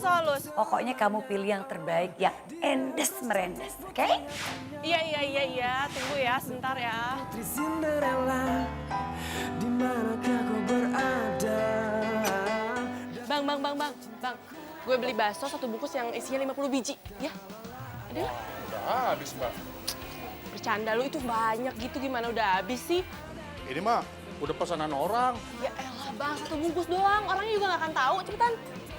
halus. Pokoknya kamu pilih yang terbaik, yang endes merendes, oke? Iya. Tunggu ya, sebentar ya. Putri Cinderella, di manakah kau berada? Bang. Gue beli bakso 1 bungkus yang isinya 50 biji, ya? Ada nggak? Udah habis, Mbak. Bercanda lu itu banyak gitu, gimana udah habis sih? Ini mah udah pesanan orang. Ya elah bang, 1 bungkus doang. Orangnya juga nggak akan tahu, cepetan.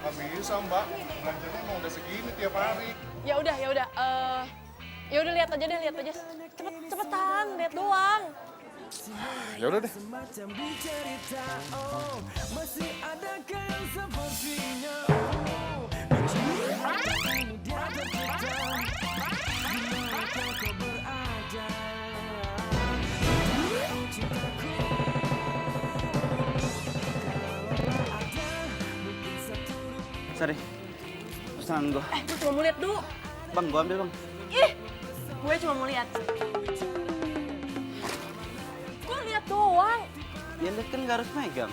Nggak bisa, Mbak. Belanjanya emang udah segini tiap hari. Ya udah. Ya udah lihat aja. Cepetan, lihat doang. Ya udah deh. Semacam di cerita, oh, masih adakah yang sepertinya? Ini dia tercipta, di manakah kau berada? Oh cintaku, kalaulah ada mungkin satu. Sorry, pesanan gua. Gue cuma mau lihat dulu. Bang, gua ambil bang. Ih, gue cuma mau lihat. Gue lihat doang. Ya lihat kan nggak harus megang.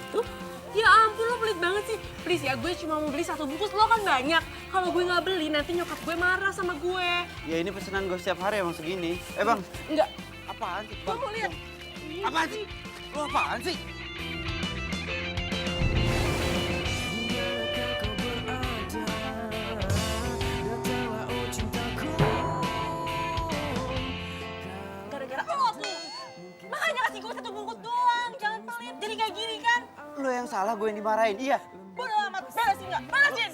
Ya ampun, lo pelit banget sih. Please ya, gue cuma mau beli 1 bungkus, lo kan banyak. Kalau gue nggak beli, nanti nyokap gue marah sama gue. Ya ini pesanan gua setiap hari emang segini. Bang, Enggak, apaan sih? gue mau lihat. Apaan sih? Lu apaan sih? Dimanakah kau berada? Datanglah oh cintaku. Gara-gara lo tuh. Makanya kasih gue 1 bungkus doang, jangan pelit. Jadi kayak gini kan. Lu yang salah, gue yang dimarahin. Iya. Bodo amat, beresin nggak? Beresin!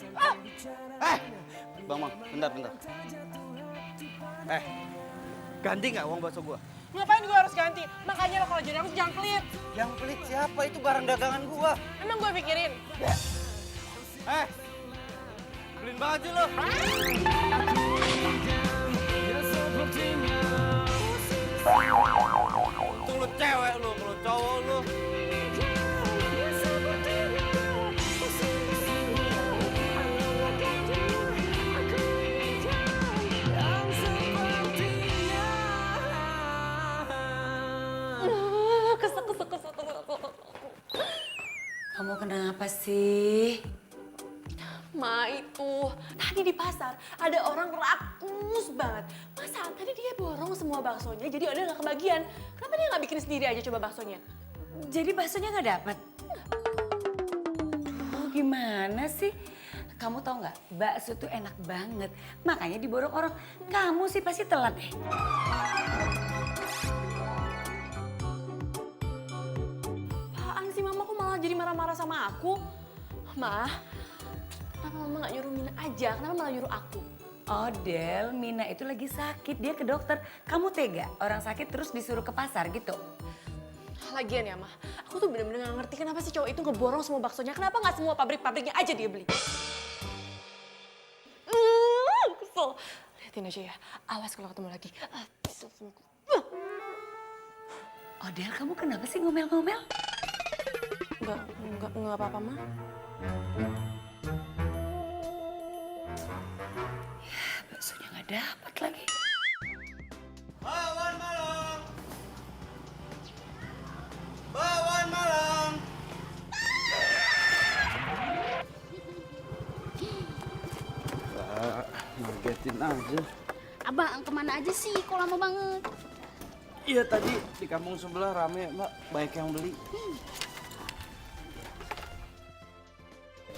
Bang, bentar. Ganti nggak uang bakso gua? Ngapain gue harus ganti? Makanya lo kalau jadi aku jangan pelit. Yang pelit siapa? Itu barang dagangan gua. Emang gue pikirin. Beliin baju lo. Ya sepertinya Tuh lu cewek lu, lu cowok lu. Kesel. Kamu kenapa sih? Ma itu, tadi di pasar ada orang rakus banget. Masa tadi dia borong semua baksonya jadi ada nggak kebagian. Kenapa dia nggak bikin sendiri aja coba baksonya? Jadi baksonya nggak dapat? Oh, gimana sih? Kamu tau nggak, bakso tuh enak banget. Makanya diborong orang. Kamu sih pasti telat deh. Apaan sih mama kok malah jadi marah-marah sama aku? Ma, kenapa mama nggak nyuruh Mina aja? Kenapa malah nyuruh aku? Oh Del, Mina itu lagi sakit. Dia ke dokter. Kamu tega? Orang sakit terus disuruh ke pasar gitu? Lagian ya, Ma, aku tuh bener-bener gak ngerti kenapa sih cowok itu ngeborong semua baksonya. Kenapa nggak semua pabrik-pabriknya aja dia beli? Kesel. Liatin aja ya, awas kalau ketemu lagi. Kesel semua. Oh Del, kamu kenapa sih ngomel-ngomel? Enggak apa-apa, Ma. Ya, baksonya nggak dapat lagi. Bawan malam. Bawan malam. Ngagetin aja. Abang kemana aja sih? Kok lama banget? Iya tadi di kampung sebelah rame mbak, banyak yang beli.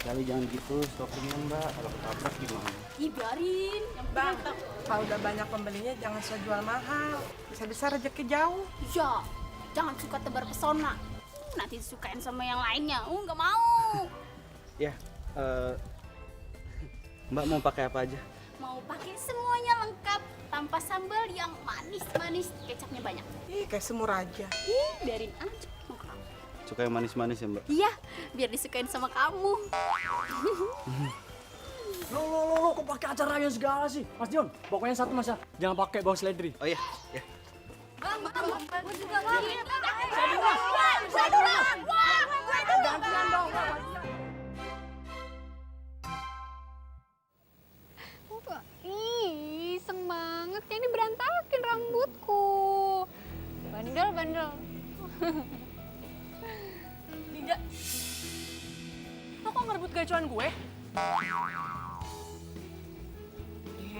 Kali jangan gitu, stokingnya mbak, kalau ketabrak gimana? Ih biarin. Yang Bang, penting kalau udah banyak pembelinya jangan suka jual mahal. Bisa-bisa rezeki jauh. ya, jangan suka tebar pesona. Nanti disukain sama yang lainnya. Nggak mau. Ya, mbak mau pakai apa aja? Mau pakai semuanya lengkap tanpa sambal yang manis-manis, kecapnya banyak. Ih, kayak semur aja. Ih, biarin aja sama kamu. Suka yang manis-manis ya mbak? Iya, biar disukain sama kamu. Lo kok pakai acaranya segala sih? Mas Dion, pokoknya satu mas ya, jangan pakai bau seledri. Oh iya, ya. Bang, gue juga bang. Saya dulu. Gantian dong. Ih, iseng banget. Ini berantakin rambutku. Bandel. Dinda, lo kok ngerebut gacuan gue?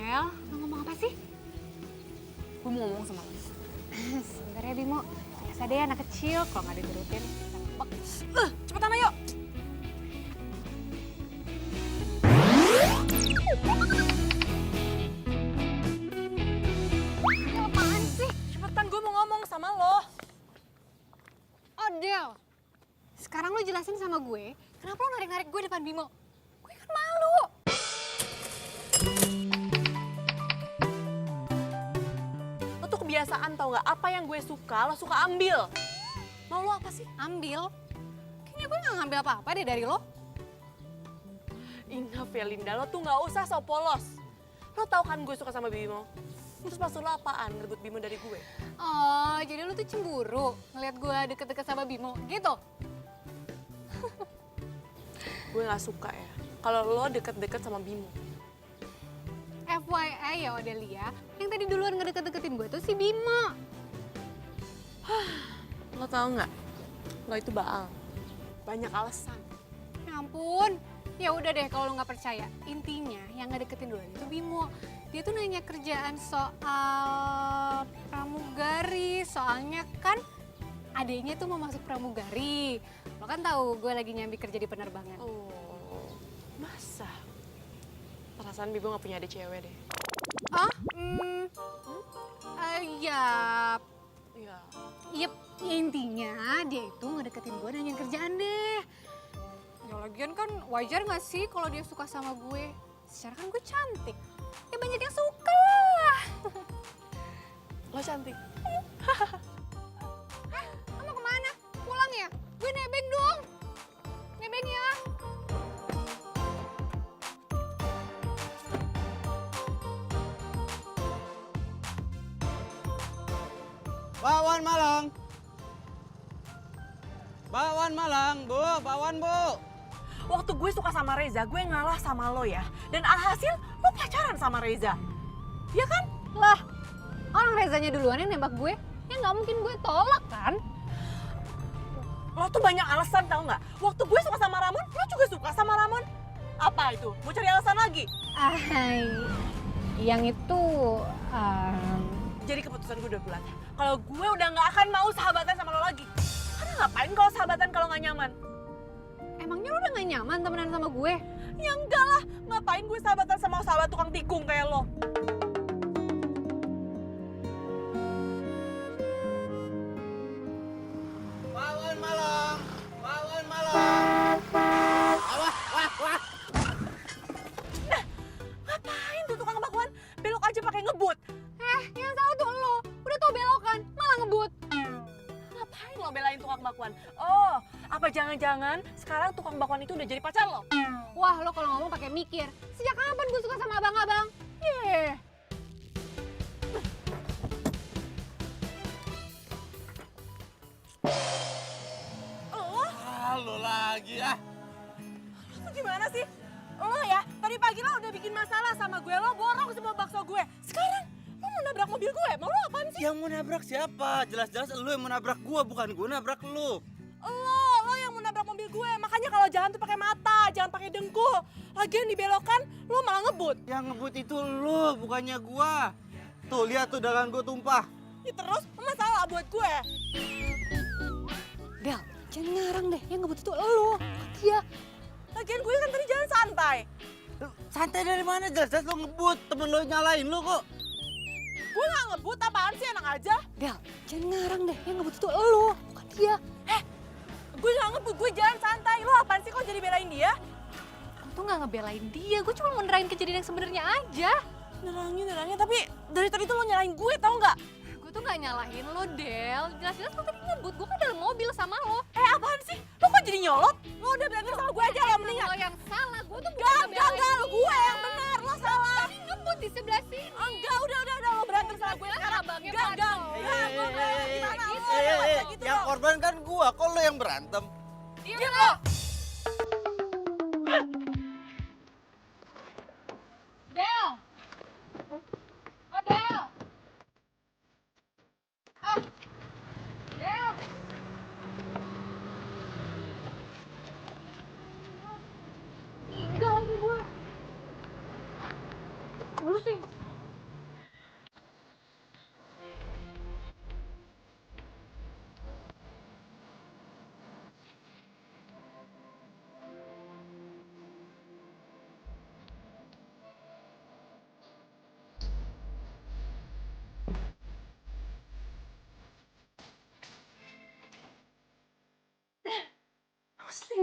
Del, mau ngomong apa sih? Gue mau ngomong sama lo. Sebentar ya Bimo, biasa deh anak kecil kalau nggak diturutin. Ngambek. Cepetan ayo. Ini apaan sih? Cepetan, gue mau ngomong sama lo. Oh Del, sekarang lo jelasin sama gue, kenapa lo narik-narik gue depan Bimo? Gue kan malu. Lo tuh kebiasaan tau gak? Apa yang gue suka, lo suka ambil. Mau lo apa sih? Ambil? Kayaknya gue nggak ngambil apa-apa deh dari lo. Enough ya Linda, lo tuh gak usah so polos. Lo tau kan gue suka sama Bimo? Terus maksud lo apaan rebut Bimo dari gue? Oh, jadi lo tuh cemburu ngeliat gue deket-deket sama Bimo, gitu? Gue gak suka ya kalau lo deket-deket sama Bimo. FYI ya Odelia, yang tadi duluan ngedeket-deketin gue tuh si Bimo. Lo tau gak? Lo itu baang. Banyak alasan. Ya ampun, ya udah deh kalau lo nggak percaya. Intinya yang ngedeketin duluan itu Bimo. Dia tuh nanya kerjaan soal pramugari, soalnya kan adeknya tuh mau masuk pramugari. Lo kan tahu gue lagi nyambi kerja di penerbangan. Oh, masa? Perasaan Bimo gak punya adik cewek deh. Ah? Ya, Iya. yep, intinya dia itu ngedeketin gue nanyain kerjaan deh. Ya lagian kan wajar gak sih kalau dia suka sama gue? Secara kan gue cantik. Ya banyak yang suka lah. Lo cantik. Lo mau kemana? Pulang ya? Gue nebeng dong. Nebeng ya. Bakwan Malang. Bakwan Malang, Bu, bakwan, Bu. Waktu gue suka sama Reza, gue ngalah sama lo ya. Dan alhasil lo pacaran sama Reza. Ya kan? Lah, orang Rezanya duluan yang nembak gue. Ya nggak mungkin gue tolak kan? Lo tuh banyak alasan tau nggak? Waktu gue suka sama Ramon, lo juga suka sama Ramon. Apa itu? Mau cari alasan lagi? Yang itu, Jadi keputusan gue udah bulat. Kalau gue udah nggak akan mau sahabatan sama lo lagi. Karena ngapain kalau sahabatan kalau nggak nyaman? emangnya lo udah gak nyaman temenan sama gue? Ya enggak lah, ngapain gue sahabatan sama sahabat tukang tikung kayak lo? Bakwan Malang, bakwan Malang. Wah, wah, wah. Ngapain tuh tukang bakwan? Belok aja pakai ngebut. Yang salah tuh lo, udah tau belokan, malah ngebut. Ngapain lo belain tukang bakwan? Oh, apa jangan-jangan sekarang tukang bakwan itu udah jadi pacar lo? Wah, lo kalau ngomong pakai mikir. Sejak kapan gue suka sama abang-abang? Yeh. Lo lagi ah. Lo tuh gimana sih? Lo ya, tadi pagi lo udah bikin masalah sama gue, lo borong semua bakso gue. Sekarang lo mau nabrak mobil gue, mau lo apaan sih? Yang mau nabrak siapa? Jelas-jelas lu yang mau nabrak gua, bukan gua nabrak lu. Lo yang mau nabrak mobil gue, makanya kalau jalan tuh pakai mata, jangan pakai dengkul. Lagian dibelokan, lo malah ngebut. Yang ngebut itu lu, bukannya gua. Tuh, lihat tuh dagangan gua tumpah. Ya terus, masalah buat gue. Del, jangan ngarang deh, yang ngebut itu lo. Dia. Lagian gue kan tadi jalan santai. Santai dari mana? Jelas-jelas lu ngebut, temen lu nyalain lu kok. Gue gak ngebut, apaan sih, enak aja. Del, jangan ngarang deh, yang ngebut itu lo, bukan dia. Gue gak ngebut, gue jalan santai. Lo apaan sih kok jadi belain dia? Aku tuh gak ngebelain dia, gue cuma mau nerain kejadian yang sebenarnya aja. Nerangin, tapi dari tadi tuh lo nyalain gue, tau gak? Gue tuh gak nyalahin lo, Del. Jelas-jelas lo tadi ngebut, gue kan dalam mobil sama lo. Apaan sih? Lo kok jadi nyolot? Lo udah berantem sama gue aja lah mendingan. Lo yang salah, gue tuh Enggak, bukan ngebelain lo gue yang benar, lo salah. Tadi ngebut di sebelah sini. Enggak, udah, lo berantem sama gue sekarang. Abangnya Enggak, Pato. gue berantem gimana lo? Eh, Gak usah gitu yang dong. korban kan gua, kok lu yang berantem? Diam lo. Del! Oh, Del! Ah! Del! Tinggal lagi gue. Lu sih.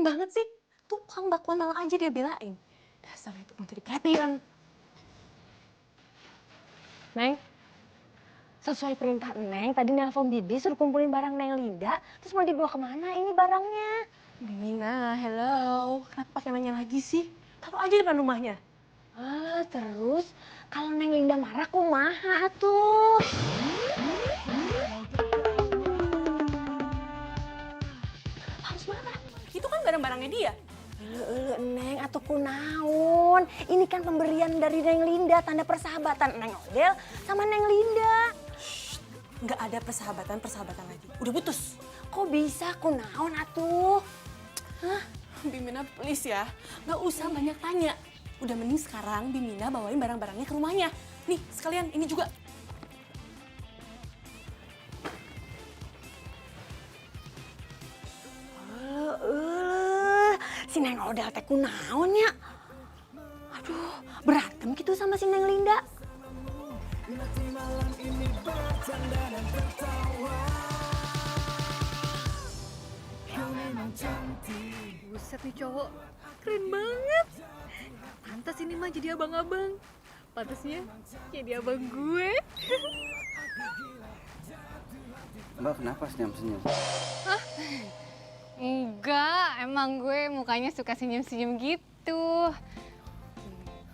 Nyebelin banget sih. Tukang bakwan malah aja dia belain. Dasar itu mau jadi perhatian. Neng, sesuai perintah Neng, tadi nelpon Bibi suruh kumpulin barang Neng Linda, terus mau dibawa kemana ini barangnya? Bimina, hello. Kenapa pakai nanya lagi sih? Taruh aja depan rumahnya. Ah, terus kalau Neng Linda marah kumaha tuh? Harus marah. Itu kan barang-barangnya dia. Neng, atuh kunaon. Ini kan pemberian dari Neng Linda, tanda persahabatan Neng Odel sama Neng Linda. Nggak ada persahabatan lagi. Udah putus. Kok bisa kunaon atuh? Bimina please ya, nggak usah banyak tanya. Udah mending sekarang Bimina bawain barang-barangnya ke rumahnya. Nih sekalian ini juga. Si Neng Odel teh kunaon ya? Aduh, berantem gitu sama si Neng Linda. Buset nih cowok, keren banget. Pantas ini mah jadi abang-abang. Pantasnya jadi abang gue. Mbak kenapa senyum-senyum? Enggak, emang gue mukanya suka senyum-senyum gitu.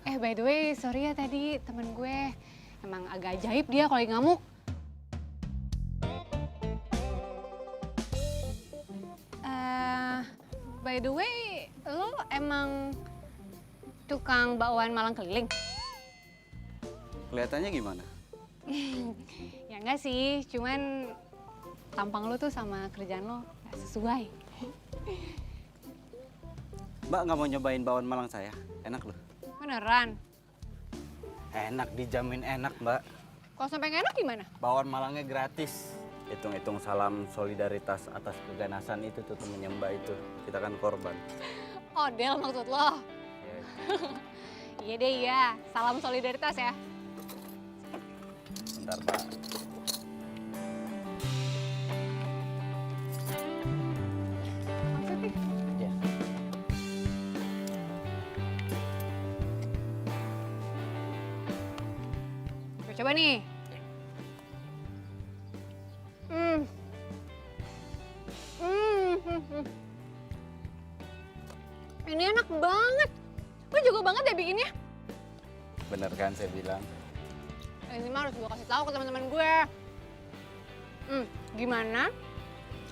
By the way, sorry ya tadi temen gue emang agak ajaib dia kalau lagi ngamuk. By the way, lo emang tukang bakwan Malang keliling? Kelihatannya gimana? Ya enggak sih, cuman tampang lo tuh sama kerjaan lo gak sesuai. Mbak nggak mau nyobain bakwan Malang saya? Enak loh. Beneran? Enak, dijamin enak Mbak. Kalau sampai nggak enak gimana? Bakwan Malangnya gratis. Hitung-hitung salam solidaritas atas keganasan itu tuh temennya Mbak itu. Kita kan korban. Odel maksud lo? Iya deh iya, salam solidaritas ya. Bentar Mbak. Maksudnya? Ya. Coba nih. Ini enak banget. Gue jago banget deh bikinnya. Bener kan saya bilang? Ini mah harus gue kasih tahu ke teman-teman gue. Gimana?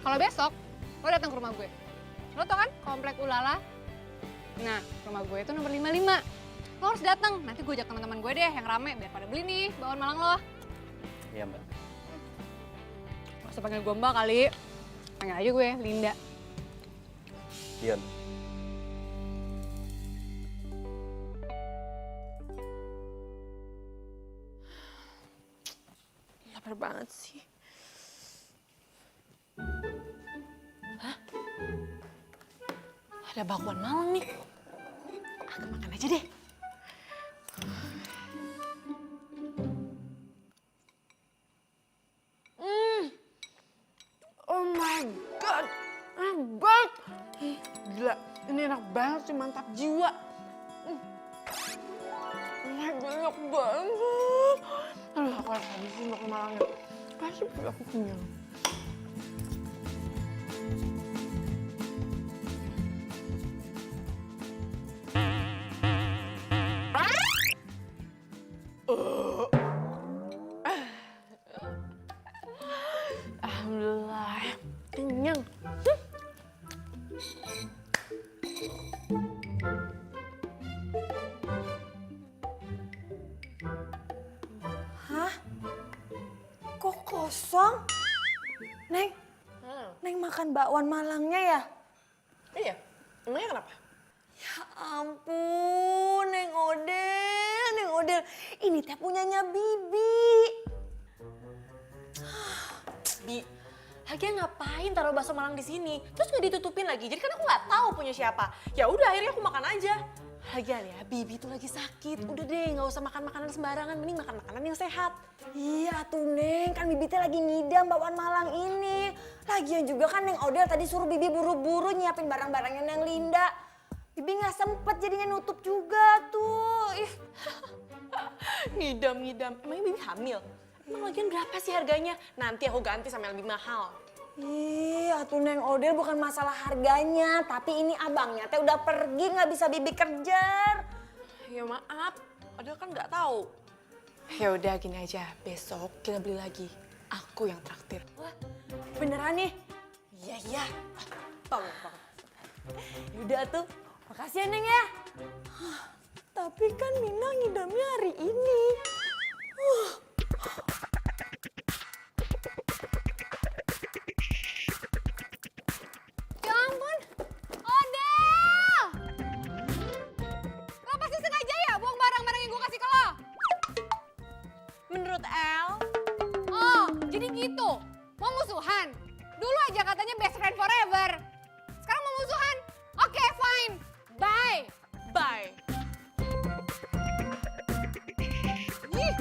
Kalau besok lo datang ke rumah gue. Lo tau kan komplek Ulala? Nah, rumah gue itu nomor 55. Lo harus datang. Nanti gue ajak teman-teman gue deh yang rame biar pada beli nih bakwan Malang lo. Iya Mbak. Gak usah panggil gue Mbak kali. Panggil aja gue Linda. Dion. Lapar banget sih. Hah? Ada bakwan Malang nih. Aku makan aja deh. Oh my god, enak banget. Gila, ini enak banget sih, mantap jiwa. Oh my god, enak banget. Aduh, aku harus habisin bakwan Malangnya. Pasti aku kenyang. Alhamdulillah, kenyang. Hah? Kok kosong? Neng, Neng makan bakwan Malangnya ya? Iya, emangnya kenapa? Ya ampun, Neng Odel. Ini teh punyanya Bibi. Bi, lagian ngapain taruh bakso Malang di sini? Terus nggak ditutupin lagi. Jadi kan aku nggak tahu punya siapa. Ya udah, akhirnya aku makan aja. Lagian ya, Bibi tuh lagi sakit. Udah deh, nggak usah makan makanan sembarangan. Mending makan makanan yang sehat. Iya tuh Neng, kan Bibi teh lagi ngidam bakwan Malang ini. Lagian juga kan Neng Odel tadi suruh Bibi buru-buru nyiapin barang-barangnya Neng Linda. Bibi nggak sempet jadinya nutup juga tuh. Ih. Ngidam. Emangnya Bibi hamil? Emang lagian berapa sih harganya? Nanti aku ganti sama yang lebih mahal. Ih, atuh Neng Odel bukan masalah harganya, tapi ini abangnya teh udah pergi nggak bisa Bibi kejar. Ya maaf, padahal kan nggak tahu. Ya udah gini aja, besok kita beli lagi. Aku yang traktir. Wah, beneran nih? Iya. Tolong. Yaudah tuh, makasih ya Neng ya. Tapi kan Mina ngidamnya hari ini. Ya ampun, Odel! Lo pasti sengaja ya buang barang-barang yang gue kasih ke lo? Menurut El, Oh, jadi gitu. Mau musuhan? Dulu aja katanya best friend forever. Sekarang mau musuhan? Oke, fine. Bye. bye. Ih.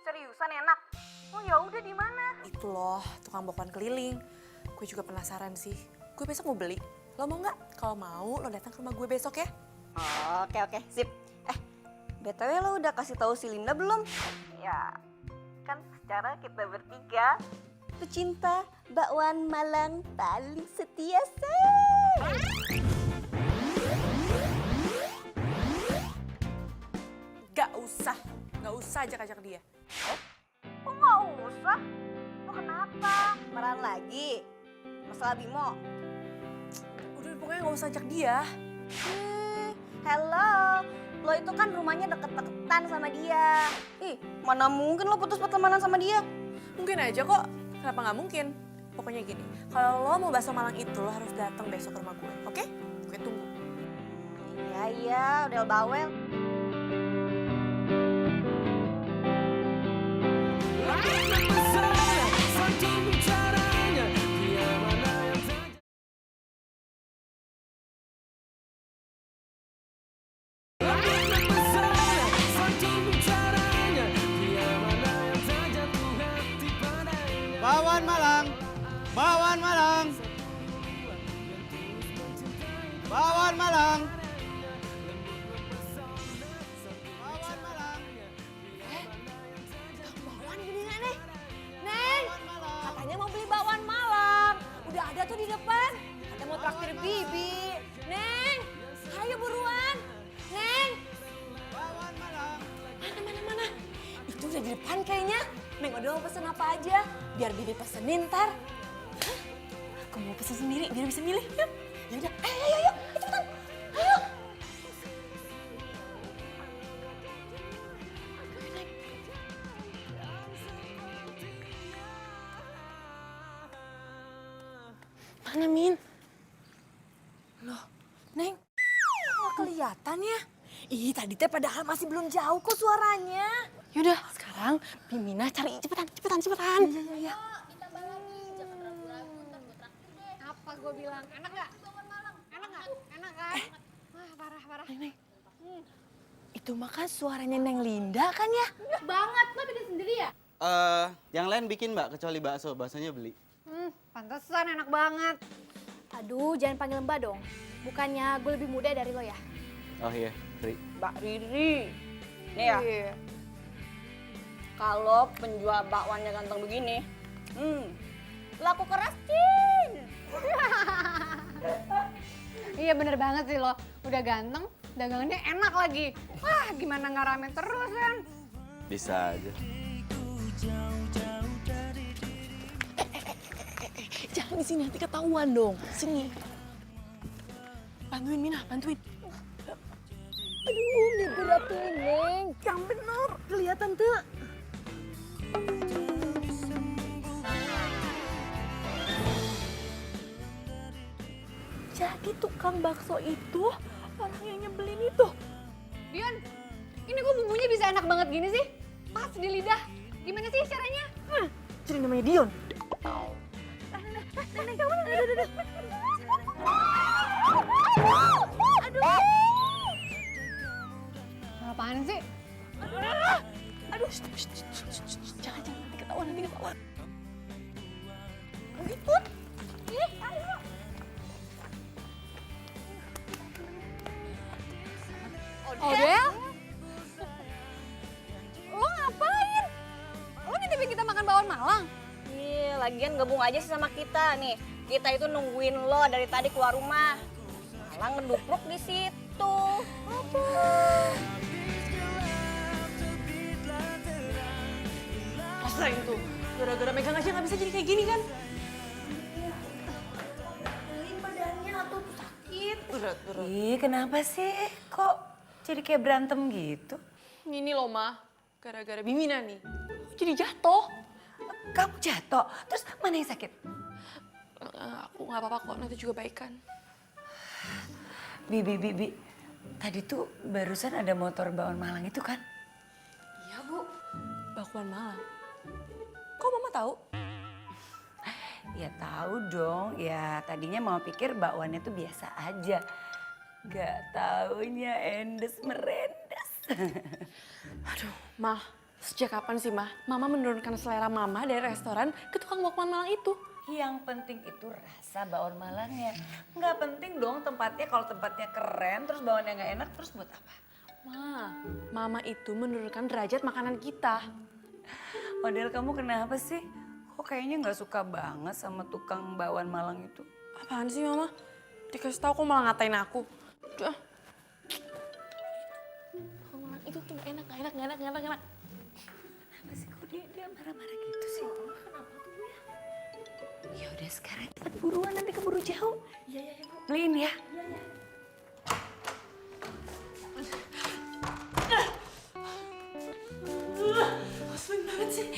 Seriusan enak? Oh ya udah di mana? Itu loh, tukang bakwan keliling. Gue juga penasaran sih. Gue besok mau beli. Lo mau nggak? Kalau mau, lo datang ke rumah gue besok ya. Oke, sip. BTW lo udah kasih tahu si Linda belum? Ya, kan secara kita bertiga pecinta bakwan Malang paling setia, say. Gak usah ajak-ajak dia. Kok nggak usah? Lo kenapa? Marahan lagi? Masalah Bimo? Udah pokoknya gak usah ajak dia. Hello, lo itu kan rumahnya deket-deketan sama dia. Ih, mana mungkin lo putus pertemanan sama dia? Mungkin aja kok. Kenapa nggak mungkin? Pokoknya gini, kalau lo mau bakso Malang itu lo harus datang besok ke rumah gue, oke? Gue tunggu. Iya, udah bawel. Bakwan Malang. Bakwan Malang. Bakwan Malang. Bakwan Malang. Bakwan gini nggak nih? Neng, katanya mau beli bakwan Malang. Udah ada tuh di depan. Katanya mau traktir Bibi. Neng, ayo buruan. Neng. Bakwan Malang. Mana? Itu udah di depan kayaknya. Neng udah mau pesen apa aja? Biar Bibi pesenin ntar. Hah? Aku mau pesen sendiri biar bisa milih. Yuk. Yaudah, ayo, cepetan. Ayo. Mana Min? Loh, Neng, nggak kelihatan ya? Ih, tadi teh padahal masih belum jauh kok suaranya. Yaudah, sekarang Bimina cari cepetan. Iya. Apa gue bilang? Enak nggak? Enak nggak? Enak kan? Wah, parah. Neng, itu mah kan suaranya Neng Linda kan ya? Banget, lo bikin sendiri ya? Yang lain bikin Mbak, kecuali bakso. Baksonya beli. Pantesan enak banget. Aduh, jangan panggil Mbak dong. Bukannya gue lebih muda dari lo ya? Oh iya, Ri. Mbak Riri. Nih ya, Iya. kalau penjual bakwannya ganteng begini, laku keras, Cin. Iya bener banget sih lo. Udah ganteng, dagangannya enak lagi. Wah, gimana nggak rame terus kan? Bisa aja. Jangan di sini, nanti ketahuan dong. Sini. Bantuin Mina, bantuin. Aduh, digerakin, Neng. Yang bener, kelihatan tuh. Jadi tukang bakso itu orang yang nyebelin itu. Dion, ini kok bumbunya bisa enak banget gini sih? Pas di lidah. Gimana sih caranya? Jadi namanya Dion. Apaan sih? Aduh, jangan nanti ketahuan, Ribut. Ih, ayo. Odel? Lo ngapain? Lo nitipin kita makan bakwan Malang? Iya, lagian gabung aja sih sama kita nih. Kita itu nungguin lo dari tadi keluar rumah. Malah ngedupruk di situ. Rasain tuh, gara-gara megang aja nggak bisa jadi kayak gini kan? Badannya tuh sakit. Berat. Ih, kenapa sih? Kok jadi kayak berantem gitu? Ini loh, Ma. Gara-gara Bimina nih. Jadi jatuh. Kamu jatuh, terus mana yang sakit? Aku nggak apa-apa kok, nanti juga baikan. Bi. Tadi tuh barusan ada motor bakwan Malang itu kan? Iya, Bu. Bakwan Malang. Kok Mama tahu? Ya tahu dong, ya tadinya mau pikir bakwannya tuh biasa aja. Gak taunya endes merendes. Aduh, Ma. Sejak kapan sih, Ma? Mama menurunkan selera Mama dari restoran ke tukang bakwan Malang itu. Yang penting itu rasa bakwan Malangnya. Nggak penting dong tempatnya, kalau tempatnya keren terus bakwannya nggak enak terus buat apa? Ma, Mama itu menurunkan derajat makanan kita. Model kamu kenapa sih? Kok kayaknya nggak suka banget sama tukang bakwan Malang itu? Apaan sih, Mama? Dikasih tahu kok malah ngatain aku. Udah. Bakwan Malang itu tuh nggak enak. Kenapa sih kok dia marah-marah gitu sih? Kenapa tuh ya? Ya udah sekarang cepet buruan nanti keburu jauh. Iya Bu. Beliin ya. Sering banget sih.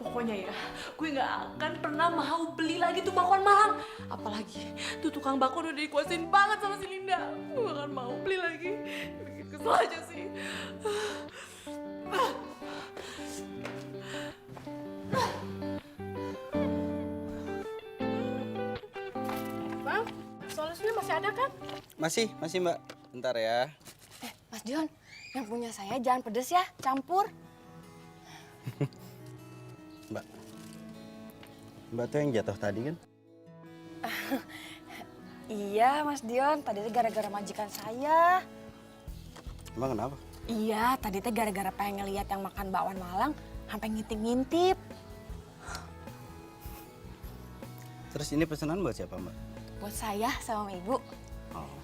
Pokoknya ya, gue nggak akan pernah mau beli lagi tuh bakwan Malang. Apalagi tuh tukang bakwan udah dikuasain banget sama si Linda. Gue gak akan mau beli lagi. Bikin kesel aja sih. Bang, solusinya masih ada kan? Masih Mbak. Bentar ya. Mas Dion, yang punya saya jangan pedes ya, campur. Mbak tuh yang jatuh tadi kan? Iya Mas Dion, tadi teh gara-gara majikan saya. Emang kenapa? Iya, tadi teh gara-gara pengen ngeliat yang makan bakwan Malang, sampai ngintip-ngintip. Terus ini pesanan buat siapa Mbak? Buat saya sama Ibu. Oh.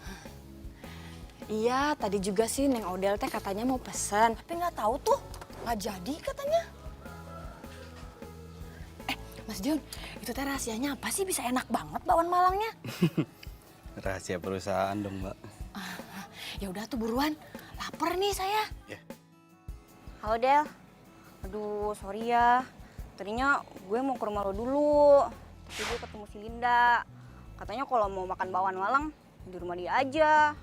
Iya, tadi juga sih Neng Odel teh katanya mau pesan, tapi nggak tahu tuh, nggak jadi katanya. Mas Dion, itu teh rahasianya apa sih bisa enak banget bakwan Malangnya? Rahasia perusahaan dong Mbak. Ya udah tuh buruan, lapar nih saya. Ya. Halo Del, aduh sorry ya, tadinya gue mau ke rumah lo dulu, tapi gue ketemu si Linda. Katanya kalau mau makan bakwan Malang di rumah dia aja.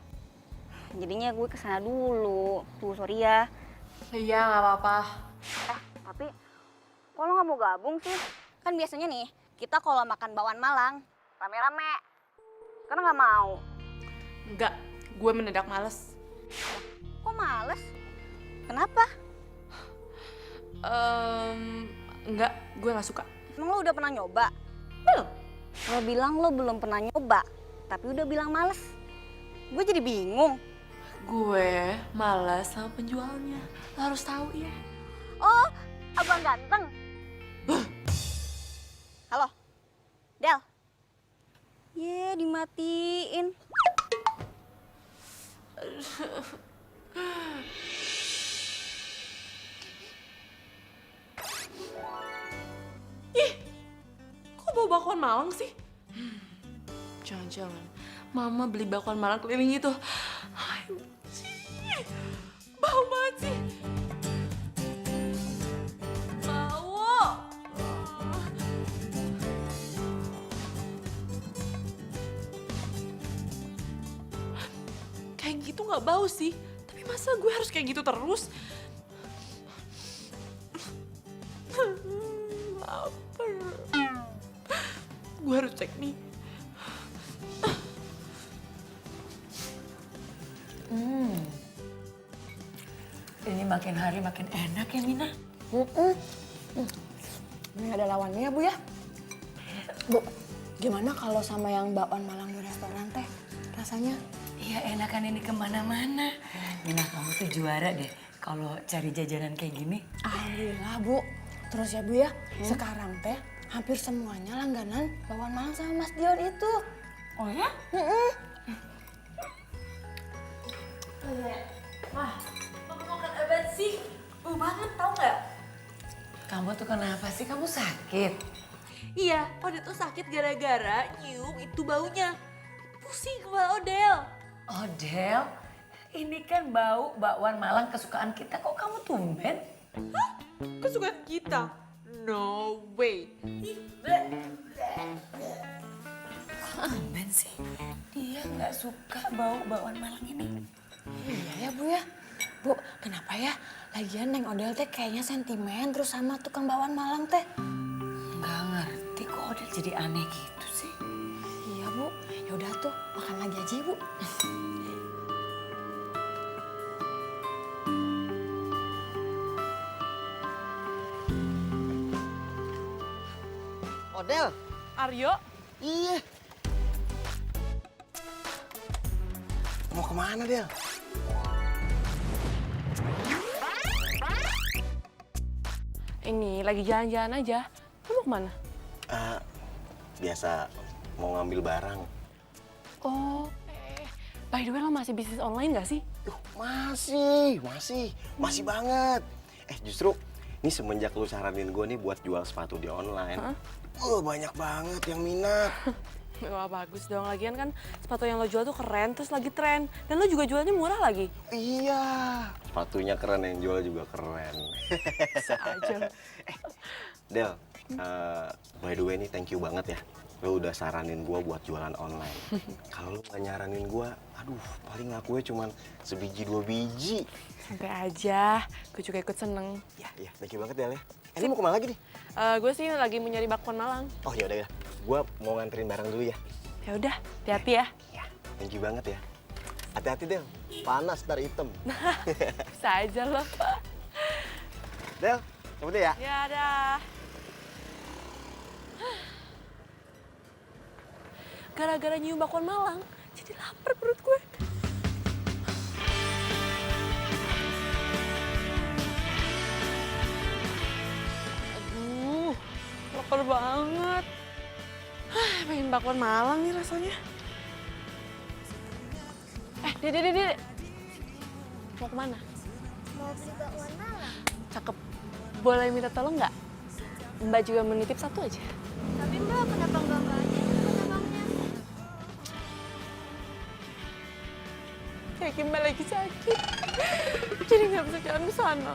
Jadinya gue kesana dulu, tuh sorry ya. Iya, nggak apa-apa. Tapi kok lo nggak mau gabung sih? Kan biasanya nih, kita kalau makan bakwan Malang, rame-rame. Karena nggak mau. Enggak, gue mendadak males. Kok males? Kenapa? Enggak, gue nggak suka. Emang lo udah pernah nyoba? Belum. Lo bilang lo belum pernah nyoba, tapi udah bilang males. Gue jadi bingung. Gue malas sama penjualnya. Lo harus tahu ya. Oh, abang ganteng. Halo, Del. Ye, dimatiin. Ih, kok bau bakwan Malang sih? Jangan-jangan Mama beli bakwan Malang keliling itu. Aduh, bau banget sih. Bau. Kayak gitu nggak bau sih. Tapi masa gue harus kayak gitu terus? Lapar. Gue harus cek nih. Ini makin hari makin enak ya, Mina. Ini ada lawannya ya, Bu ya. Bu, gimana kalau sama yang bakwan Malang di restoran teh rasanya? Iya, enakan ini kemana-mana. Mina, kamu tuh juara deh kalau cari jajanan kayak gini. Alhamdulillah, Bu. Terus ya, Bu ya, sekarang teh hampir semuanya langganan bakwan Malang sama Mas Dion itu. Oh ya? Wah, kamu makan apa sih? Bau banget, tau nggak? Kamu tuh kenapa sih? Kamu sakit? Iya, Odel tuh sakit gara-gara nyium itu baunya. Pusing kepala Odel. Odel, ini kan bau bakwan Malang kesukaan kita. Kok kamu tumben? Kesukaan kita? No way. Tumben sih, dia nggak suka bau bakwan Malang ini. Iya ya, Bu ya. Bu, kenapa ya? Lagian Neng Odel teh kayaknya sentimen terus sama tukang bakwan Malang teh. Nggak ngerti kok Odel jadi aneh gitu sih. Iya, Bu. Yaudah tuh, makan lagi aja, Bu. Odel. Aryo, Iya. Mau kemana, Del? ini lagi jalan-jalan aja. Lu mau kemana? Biasa mau ngambil barang. Oh, by the way lo masih bisnis online gak sih? Masih banget. Justru ini semenjak lu saranin gue nih buat jual sepatu di online. Banyak banget yang minat. Wah bagus dong, lagian kan sepatu yang lo jual tuh keren, terus lagi tren. Dan lo juga jualnya murah lagi. Iya, sepatunya keren, yang jual juga keren. Bisa aja. Del, by the way nih thank you banget ya. Lo udah saranin gue buat jualan online. Kalau lo gak nyaranin gue, aduh paling lakunya cuman sebiji 2 biji. Santai aja, gue juga ikut seneng. Ya, thank you banget Del ya. Ini mau kemana lagi nih? Gue sih lagi mau nyari bakwan Malang. Oh yaudah ya, gue mau nganterin barang dulu ya. Ya udah, hati-hati ya. Ya, thank you banget ya. Hati-hati Del, panas ntar hitam. Bisa aja lo. Del, cabut deh ya. Ya dah. Gara-gara nyium bakwan Malang, jadi lapar perut gue. Aduh, lapar banget. Pengen bakwan Malang nih rasanya. Dede. Mau kemana? Mau beli bakwan Malang. Cakep. Boleh minta tolong nggak? Mbak juga menitip satu aja. Tapi Mbak, kenapa nggak banyak abangnya? Kayak Mbak lagi sakit. Jadi nggak bisa jalan ke sana.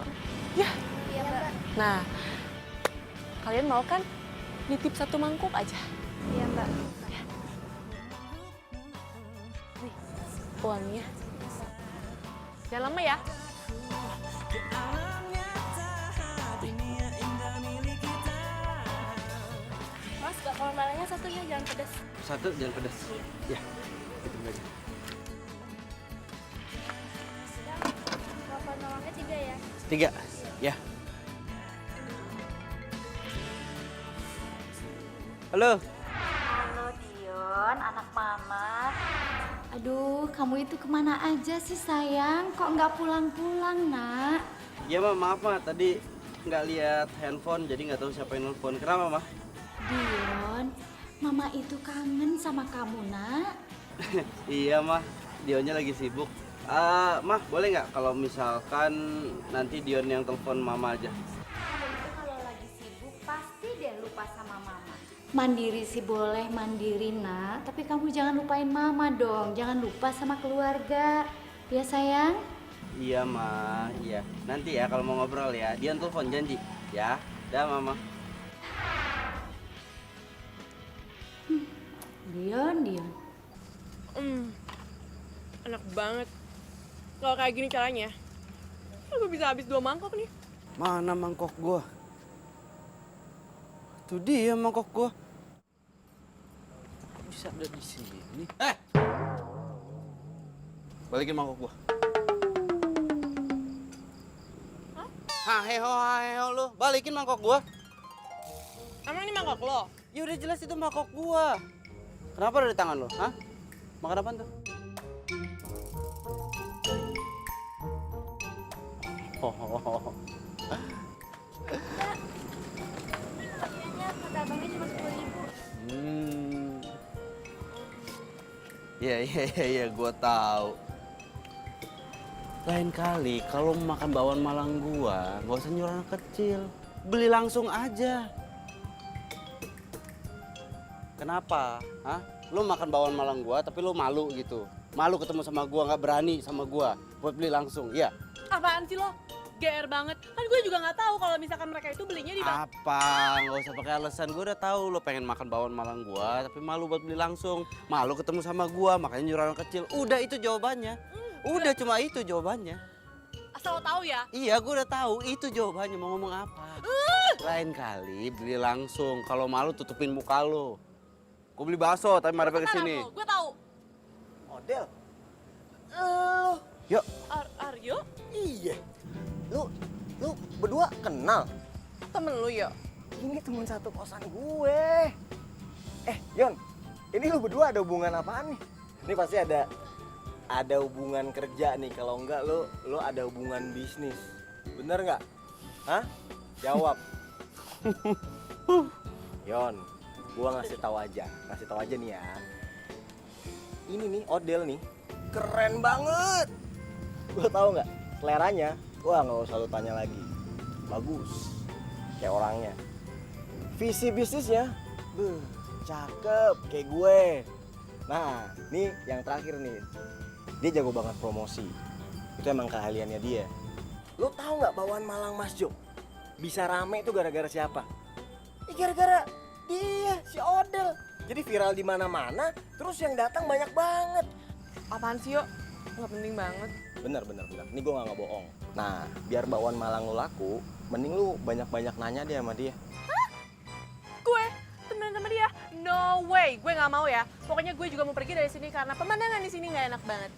Ya. Iya Mbak. Nah, kalian mau kan nitip satu mangkuk aja? Iya Mbak. Nih, uangnya. Jangan lama ya. Mas, bakwan Malangnya satunya jangan pedas. Satu jangan pedas. Ya, itu aja. Bakwan Malangnya 3 ya. 3, ya. Halo. Halo Dion, anak mama. Aduh, kamu itu kemana aja sih sayang? Kok nggak pulang-pulang, nak? Ya Ma, maaf Ma, tadi nggak lihat handphone jadi nggak tahu siapa yang nelfon. Kenapa Ma? Dion, mama itu kangen sama kamu, nak. Iya Ma, Dionnya lagi sibuk. Mah, boleh nggak kalau misalkan nanti Dion yang telepon Mama aja? Kamu itu kalau lagi sibuk pasti deh lupa sama mama. Mandiri sih boleh mandiri, nak. Tapi kamu jangan lupain mama dong. Jangan lupa sama keluarga. Ya sayang? Iya Ma, iya. Nanti ya kalau mau ngobrol ya, Dion telepon janji. Ya, dah Mama. Dion. Enak banget. Kalau kayak gini caranya, gue bisa habis 2 mangkok nih. Mana mangkok gua? Tuh dia mangkok gua. bisa ada di sini? Balikin mangkok gua. Heho lu, balikin mangkok gua. Emang ini mangkok lo? Ya udah jelas itu mangkok gua. Kenapa ada di tangan lo? Hah? Makan apaan tuh? Oh. Harganya kata abangnya cuma 10.000. Iya, gua tahu. Lain kali kalau makan bakwan Malang gua, nggak usah nyuruh anak kecil. Beli langsung aja. Kenapa? Hah? Lu makan bakwan Malang gua tapi lu malu gitu. Malu ketemu sama gua, nggak berani sama gua buat beli langsung. Iya. Apaan sih lo? GR banget. Kan gue juga nggak tahu kalau misalkan mereka itu belinya di Apa? Nggak usah pakai alasan. Gue udah tahu lo pengen makan bakwan Malang gua, tapi malu buat beli langsung. Malu ketemu sama gua, makanya nyuruh anak kecil. Udah itu jawabannya. Udah cuma itu jawabannya. asal lo tahu ya. Iya, gue udah tahu itu jawabannya. Mau ngomong apa? Lain kali beli langsung. Kalau malu tutupin muka lo. Gue beli bakso, tapi marah ke sini. Gue tahu. Model. Yuk. Aryo? Iya. Lu berdua kenal? Temen lu ya? Ini teman satu kosan gue. Yon, ini lu berdua ada hubungan apaan nih? Ini pasti ada hubungan kerja nih. Kalau enggak lu ada hubungan bisnis. Bener nggak? Hah? Jawab. Yon, gua ngasih tahu aja nih ya. Ini nih Odell nih, keren banget. Lu tahu nggak? Seleranya, wah nggak usah lu tanya lagi. Bagus, kayak orangnya. Visi bisnisnya, cakep kayak gue. Nah, nih yang terakhir nih, dia jago banget promosi. Itu emang keahliannya dia. Lu tahu nggak bakwan Malang Mas Jo bisa rame itu gara-gara siapa? Gara-gara dia, si Odell. Jadi viral di mana-mana, terus yang datang banyak banget. Apaan sih, yuk? Nggak penting banget. Bener. Ini gue nggak bohong. Nah, biar bakwan Malang lu laku, mending lu banyak-banyak nanya dia sama dia. Gue temenan sama dia? No way, gue nggak mau ya. Pokoknya gue juga mau pergi dari sini karena pemandangan di sini nggak enak banget.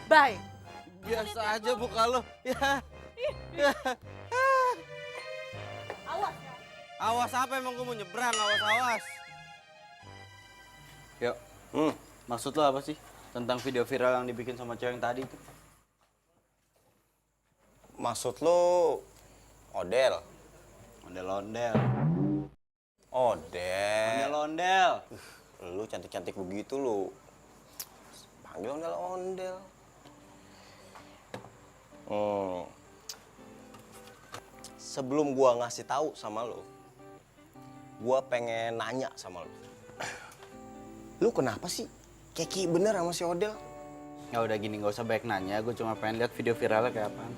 Bye. Biasa aja buka lo. Ya. Awas. Awas apa emang gue mau nyebrang, awas. Yuk. Maksud lo apa sih? Tentang video viral yang dibikin sama cewek yang tadi itu? Maksud lu Odell? Ondel-ondel. Odell. Ondel-ondel. Lu cantik-cantik begitu lu. Panggil ondel-ondel. Sebelum gua ngasih tahu sama lu, gua pengen nanya sama lu. Lu kenapa sih keki bener sama si Odell? Ya udah gini, nggak usah banyak nanya. Gue cuma pengen lihat video viralnya kayak apaan.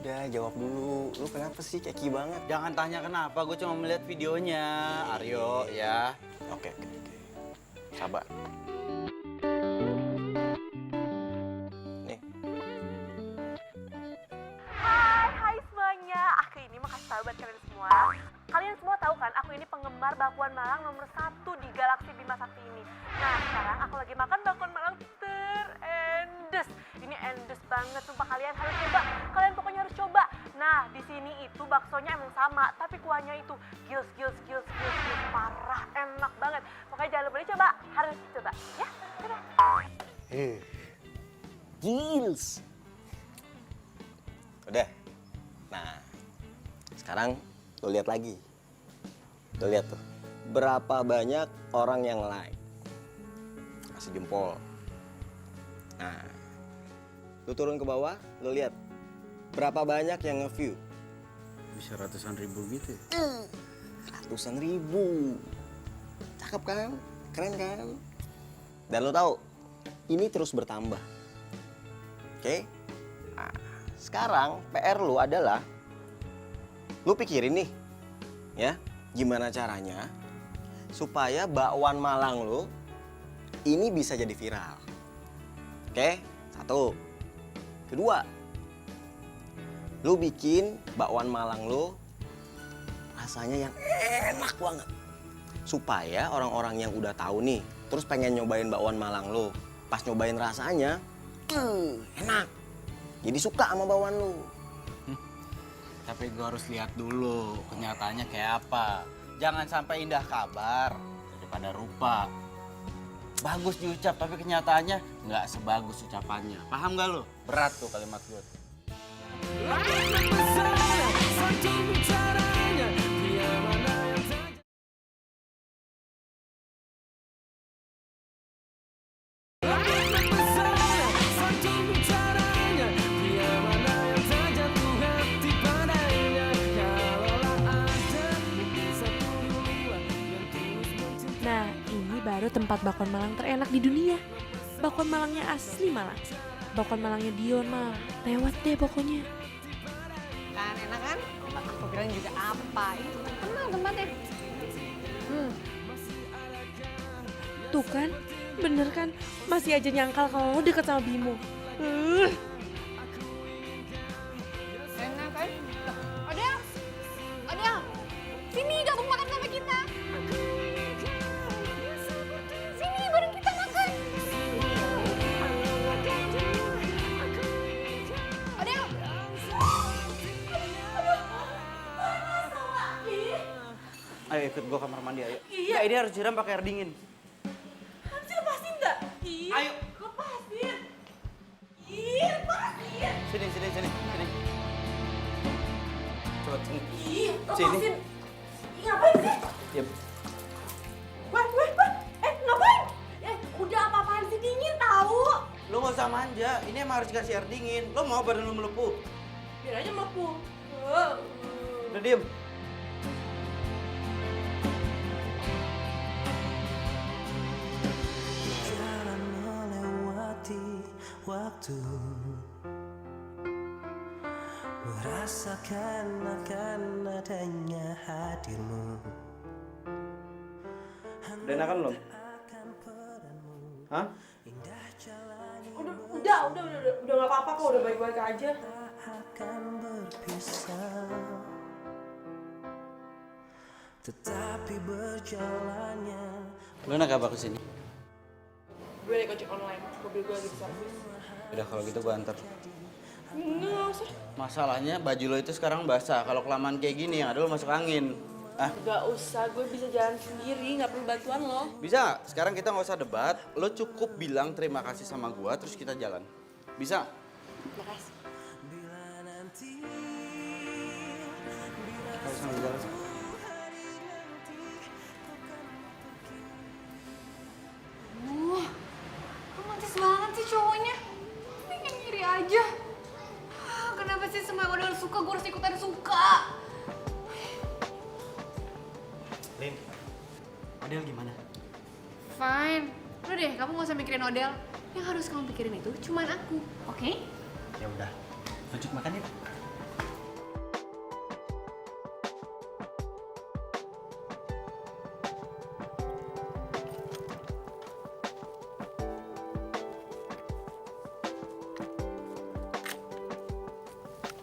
Udah jawab dulu. Lu kenapa sih keki banget? Jangan tanya kenapa, gue cuma melihat videonya. Aryo, ya. Oke. Sabar. Nih. Hai semuanya. Aku ini mau kasih tahu buat kalian semua. Kalian semua tahu kan, aku ini penggemar bakwan Malang nomor 1 di Galaksi Bima Sakti ini. Nah, sekarang aku lagi makan bakwan Malang terendes. Ini endes banget, sumpah kalian harus coba. Kalian pokoknya harus coba. Nah, di sini itu baksonya emang sama, tapi kuahnya itu gils. Parah, enak banget. Pokoknya jangan lupa dicoba, harus coba. Ya, dadah. Gils. Udah. Nah, sekarang lo lihat lagi. Lo lihat tuh. Berapa banyak orang yang like. Kasih jempol. Nah, lo turun ke bawah, lo lihat. Berapa banyak yang nge-view? Bisa ratusan ribu gitu ya? Ratusan ribu. Cakep kan? Keren kan? Dan lo tahu, ini terus bertambah. Oke? Nah, sekarang PR lo adalah lu pikirin nih, ya, gimana caranya supaya bakwan Malang lu ini bisa jadi viral. Oke, 1. Kedua, lu bikin bakwan Malang lu rasanya yang enak banget. supaya orang-orang yang udah tahu nih, terus pengen nyobain bakwan Malang lo. Pas nyobain rasanya, enak. Jadi suka sama bakwan lo. Tapi gue harus lihat dulu kenyataannya kayak apa. Jangan sampai indah kabar daripada rupa. Bagus diucap tapi kenyataannya nggak sebagus ucapannya. Paham gak lo? Berat tuh kalimat gue. Nah, ini baru tempat bakwan Malang terenak di dunia. Bakwan Malangnya asli Malang. Bakwan Malangnya Dion mah lewat deh pokoknya. Kan enak kan? Aku bilang juga apa? Itu terkenal tempatnya. Tuh kan, bener kan? Masih aja nyangkal kalau lo deket sama Bimo. Enak kan? Odel! Odel! Sini gabung makan sama kita. Sini bareng kita makan. Odel! Ayo ikut gue kamar mandi ayo. Iya. Ini harus siram pakai air dingin. Hamsi lepasin nggak? Iya. Ayo. Lepasin. Iya, lepasin. Sini. Coba sini. Iya, Sini. lepasin. Iya, ngapain sih? Diam. Wah. Ngapain? Udah apa-apaan sih, dingin tahu. Lo gak usah manja, ini emang harus dikasih air dingin. Lo mau badan lo melepuh? Biar aja melepuh. Udah diem. Jalan melewati waktu, merasakan akan adanya hadirmu. Udah enakan belum? Hah? Udah nggak apa-apa kok, udah baik-baik aja. Akan berpisah, tetapi berjalannya. Lo naik apa kesini? Gue naik ojek online, mobil gue lagi di servis. Udah kalau gitu gue antar. Nggak usah. Masalahnya baju lo itu sekarang basah. Kalau kelamaan kayak gini yang ada lo masuk angin. Gak usah, gue bisa jalan sendiri, nggak perlu bantuan lo. Bisa? Sekarang kita nggak usah debat. Lo cukup bilang terima kasih sama gue terus kita jalan. Bisa? Makasih. Kita sambil jalan. Romantis banget sih cowoknya. Bikin ngiri aja. Kenapa sih semua yang udah suka gue harus ikutan suka? Lin, Adel gimana? Fine. Udah deh, kamu gak usah mikirin Odel. Yang harus kamu pikirin itu cuman aku, oke? Ya udah, lanjut makan yuk.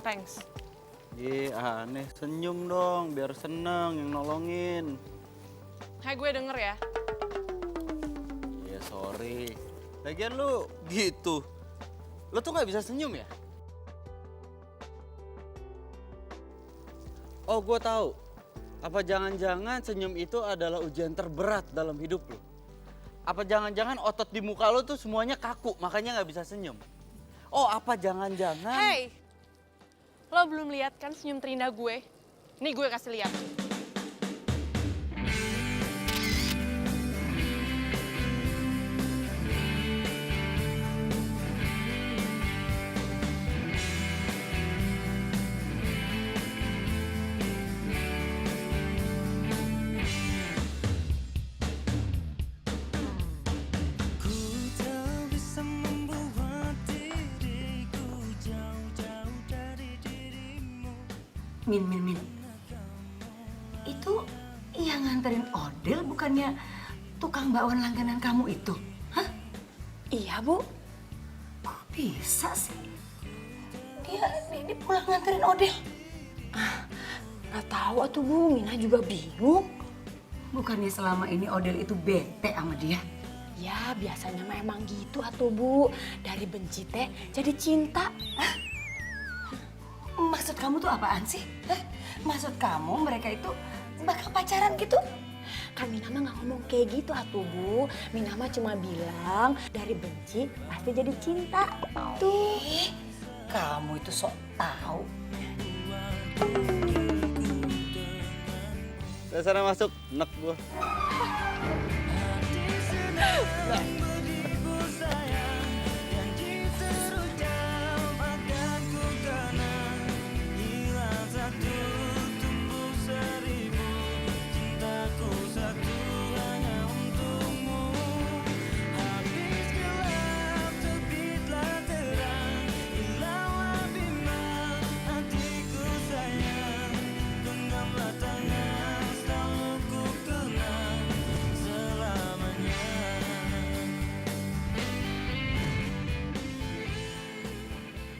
Thanks. Aneh, senyum dong biar seneng yang nolongin. Hai, gue denger ya. Ya sorry. Lagian lu gitu. Lu tuh nggak bisa senyum ya? Oh, gue tahu. Apa jangan-jangan senyum itu adalah ujian terberat dalam hidup lu? Apa jangan-jangan otot di muka lu tuh semuanya kaku, makanya nggak bisa senyum? Oh, apa jangan-jangan... Hey, lo belum lihat kan senyum terindah gue? Nih gue kasih lihat. Min. Itu yang nganterin Odel bukannya tukang bakwan langganan kamu itu? Hah? Iya, Bu. Kok bisa sih? Dia pulang nganterin Odel. Nggak tahu atuh, Bu. Mina juga bingung. Bukannya selama ini Odel itu bete sama dia? Ya biasanya mah emang gitu atuh Bu. Dari benci teh jadi cinta. Maksud kamu tuh apaan sih? Hah? Maksud kamu mereka itu bakal pacaran gitu? Kan Mina mah nggak ngomong kayak gitu atuh Bu. Mina mah cuma bilang dari benci pasti jadi cinta. Tuh. Kamu itu sok tahu. Sana masuk, nek gua.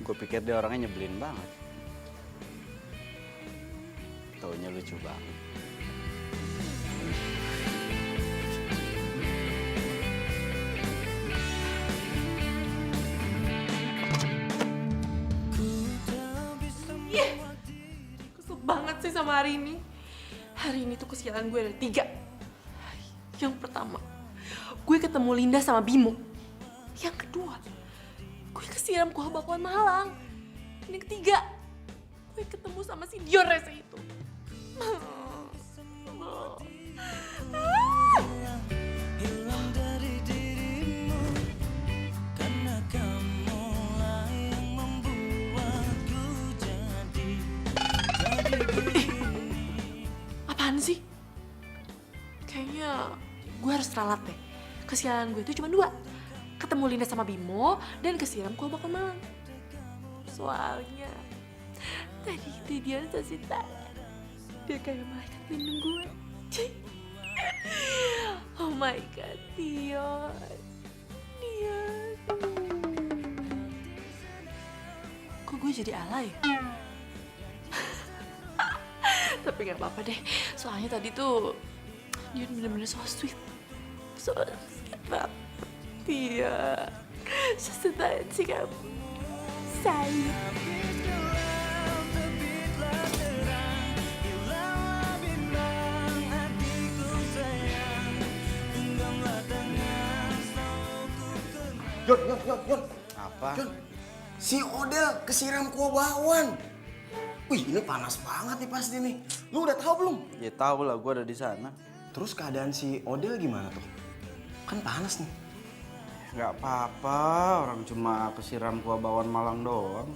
Gue pikir dia orangnya nyebelin banget. Taunya lucu banget. Kesel banget sih sama hari ini. Hari ini tuh kesialan gue ada 3. Yang pertama, gue ketemu Linda sama Bimo. Yang kedua, gue kesiram kuah bakwan Malang. Yang ketiga, gue ketemu sama si Dion Rese itu. Apaan sih? Kayaknya gue harus ralat deh. Kesialan gue itu cuma 2. Ketemu Linda sama Bimo dan kesiram kuah bakwan Malang. Soalnya tadi itu dia kasih tangan. Dia kayak malaikat pelindung gue. Oh my god, Dion. Kok gue jadi alay? Tapi gak apa-apa deh. Soalnya tadi tuh Dion bener-bener so sweet. So sweet banget. Dia sesuatu sih kamu. Sayang. Yon. Apa? Yon, si Odel kesiram kuah bakwan. Wih, ini panas banget nih pasti nih. Lu udah tahu belum? Ya tahu lah, gue ada di sana. Terus keadaan si Odel gimana tuh? Kan panas nih. Nggak apa-apa, orang cuma kesiram kuah bakwan Malang doang.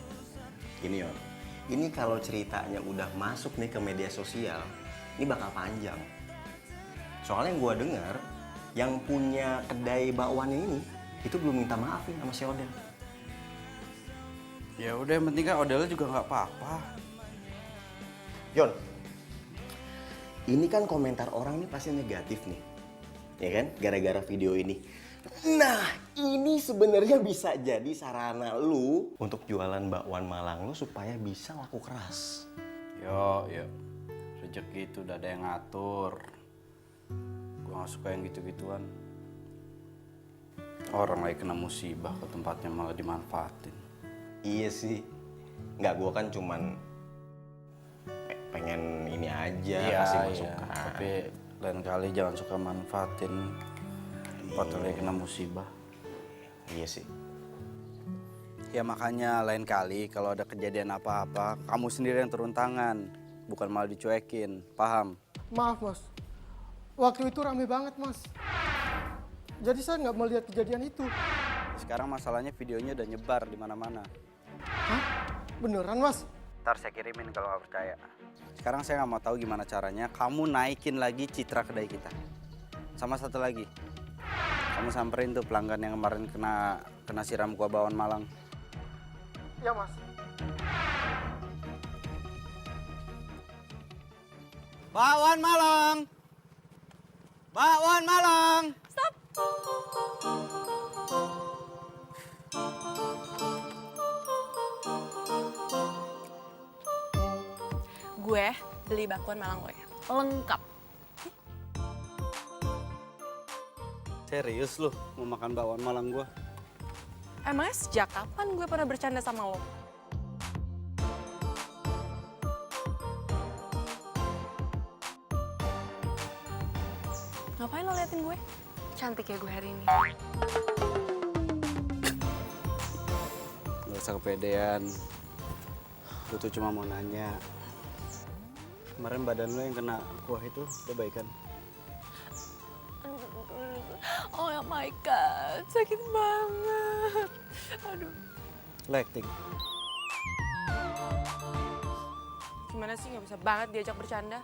Gini Yon, ini kalau ceritanya udah masuk nih ke media sosial, ini bakal panjang. Soalnya yang gue dengar, yang punya kedai bakwannya ini, itu belum minta maaf nih sama si Odel. Ya udah, yang penting kan Odelnya juga nggak apa-apa. Yon, ini kan komentar orang nih pasti negatif nih, ya kan? Gara-gara video ini. Nah, ini sebenarnya bisa jadi sarana lu untuk jualan bakwan Malang lu supaya bisa laku keras. Yo, rezeki itu udah ada yang ngatur. Gue nggak suka yang gitu-gituan. Orang lagi kena musibah ke tempatnya malah dimanfaatin. Iya sih, nggak, gue kan cuman pengen ini aja, kasih masukan. Tapi lain kali jangan suka manfaatin tempat lagi kena musibah. Iya sih. Ya makanya lain kali kalau ada kejadian apa-apa, kamu sendiri yang turun tangan, bukan malah dicuekin, paham? Maaf mas, waktu itu rame banget mas. Jadi saya nggak melihat kejadian itu. Sekarang masalahnya videonya udah nyebar di mana-mana. Hah? Beneran mas? Ntar saya kirimin kalau nggak percaya. Sekarang saya nggak mau tahu gimana caranya kamu naikin lagi citra kedai kita. Sama satu lagi, kamu samperin tuh pelanggan yang kemarin kena siram kuah bakwan Malang. Ya mas. Bakwan Malang! Bakwan Malang! Stop! Gue beli bakwan Malang lo ya, lengkap. Serius lu mau makan bakwan Malang gua? Emangnya sejak kapan gue pernah bercanda sama lo? Ngapain lo liatin gue? Cantik ya gue hari ini. Gak usah kepedean. Gue tuh cuma mau nanya. Kemarin badan lo yang kena kuah itu udah baik kan? Oh my god, sakit banget. Aduh. Lo acting. Gimana sih nggak bisa banget diajak bercanda?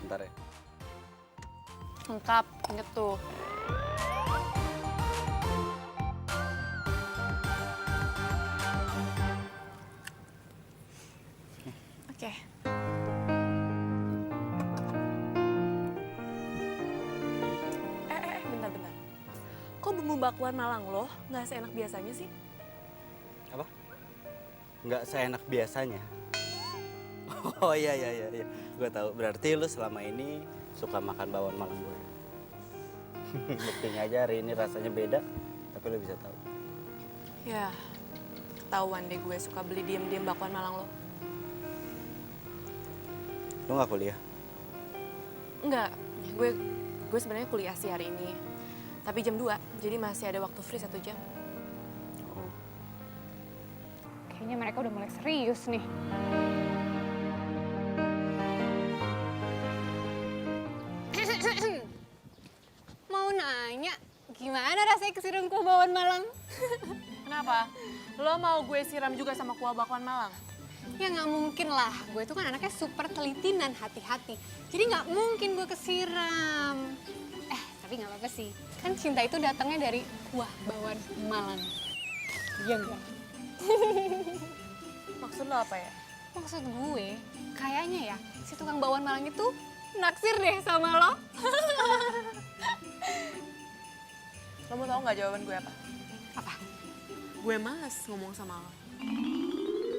Bentar ya. Lengkap, inget tuh. Oke. Bentar. Kok bumbu bakwan Malang lo nggak seenak biasanya sih? Apa? Nggak seenak biasanya. Oh iya. Gue tahu. Berarti lu selama ini suka makan bakwan Malang gue. Buktinya aja hari ini rasanya beda, tapi lu bisa tahu. Ya, ketahuan deh gue suka beli diem-diem bakwan Malang lo. Lu nggak kuliah? Enggak, gue sebenarnya kuliah sih hari ini. Tapi jam 2, jadi masih ada waktu free 1 jam. Oh. Kayaknya mereka udah mulai serius nih. Mau nanya, gimana rasanya kesiram kuah bakwan Malang? Kenapa? Lo mau gue siram juga sama kuah bakwan Malang? Ya nggak mungkin lah, gue tuh kan anaknya super teliti dan hati-hati. Jadi nggak mungkin gue kesiram. Tapi nggak apa-apa sih, kan cinta itu datangnya dari kuah bakwan Malang. Iya enggak? Maksud lo apa ya? Maksud gue, kayaknya ya si tukang bakwan Malang itu naksir deh sama lo. Lo mau tau nggak jawaban gue apa? Apa? Gue males ngomong sama lo.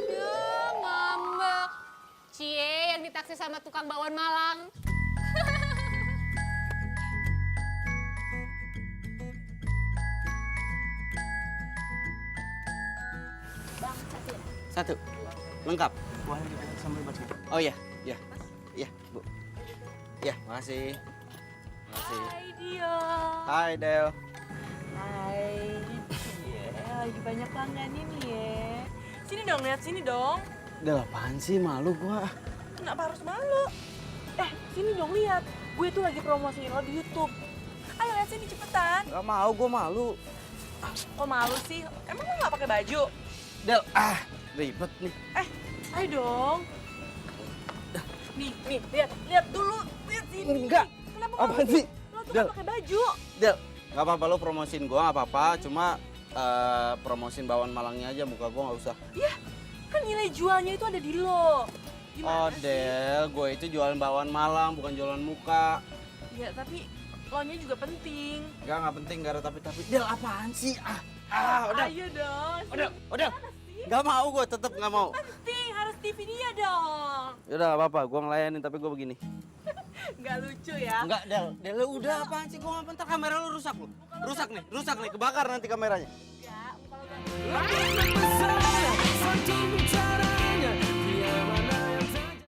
Duh, ngambek. Cie yang ditaksir sama tukang bakwan Malang. Satu. Lengkap. Kuahnya juga sambal bacem. Oh iya, Bu. Ya, makasih. Hai Dio. Hai Del. Hai. Lagi banyak pelanggan ini ya. Sini dong, lihat sini dong. Del apaan sih, malu gua. Kenapa harus malu? Sini dong lihat. Gue tuh lagi promosiin lo di YouTube. Ayo lihat sini cepetan. Gak mau, gua malu. Kok malu sih? Emang lo nggak pakai baju? Del, ribet nih. Ayo dong. Nih, lihat dulu. Lihat sini. Enggak. Kenapa Apaan sih? Lo tuh Del. nggak pakai baju. Del, gak apa-apa lo promosiin gua, gak apa-apa. Cuma promosiin bakwan Malangnya aja, muka gua gak usah. Ya, kan nilai jualnya itu ada di lo. Oh Del, gue itu jualan bakwan Malang, bukan jualan muka. Ya, tapi lo-nya juga penting. Gak penting, gak ada tapi-tapi. Del, apaan sih? Udah. Ayo dong. Udah. Gak mau, gue tetep gak mau. Penting, harus TV dia dong. Yaudah gak apa-apa, gue ngelayanin tapi gue begini. Nggak lucu ya? Enggak, Del udah apaan sih? Gue gak bentar, kamera lu rusak lu. Rusak nih, kebakar nanti kameranya. Satu bicaranya, dia mana yang saja.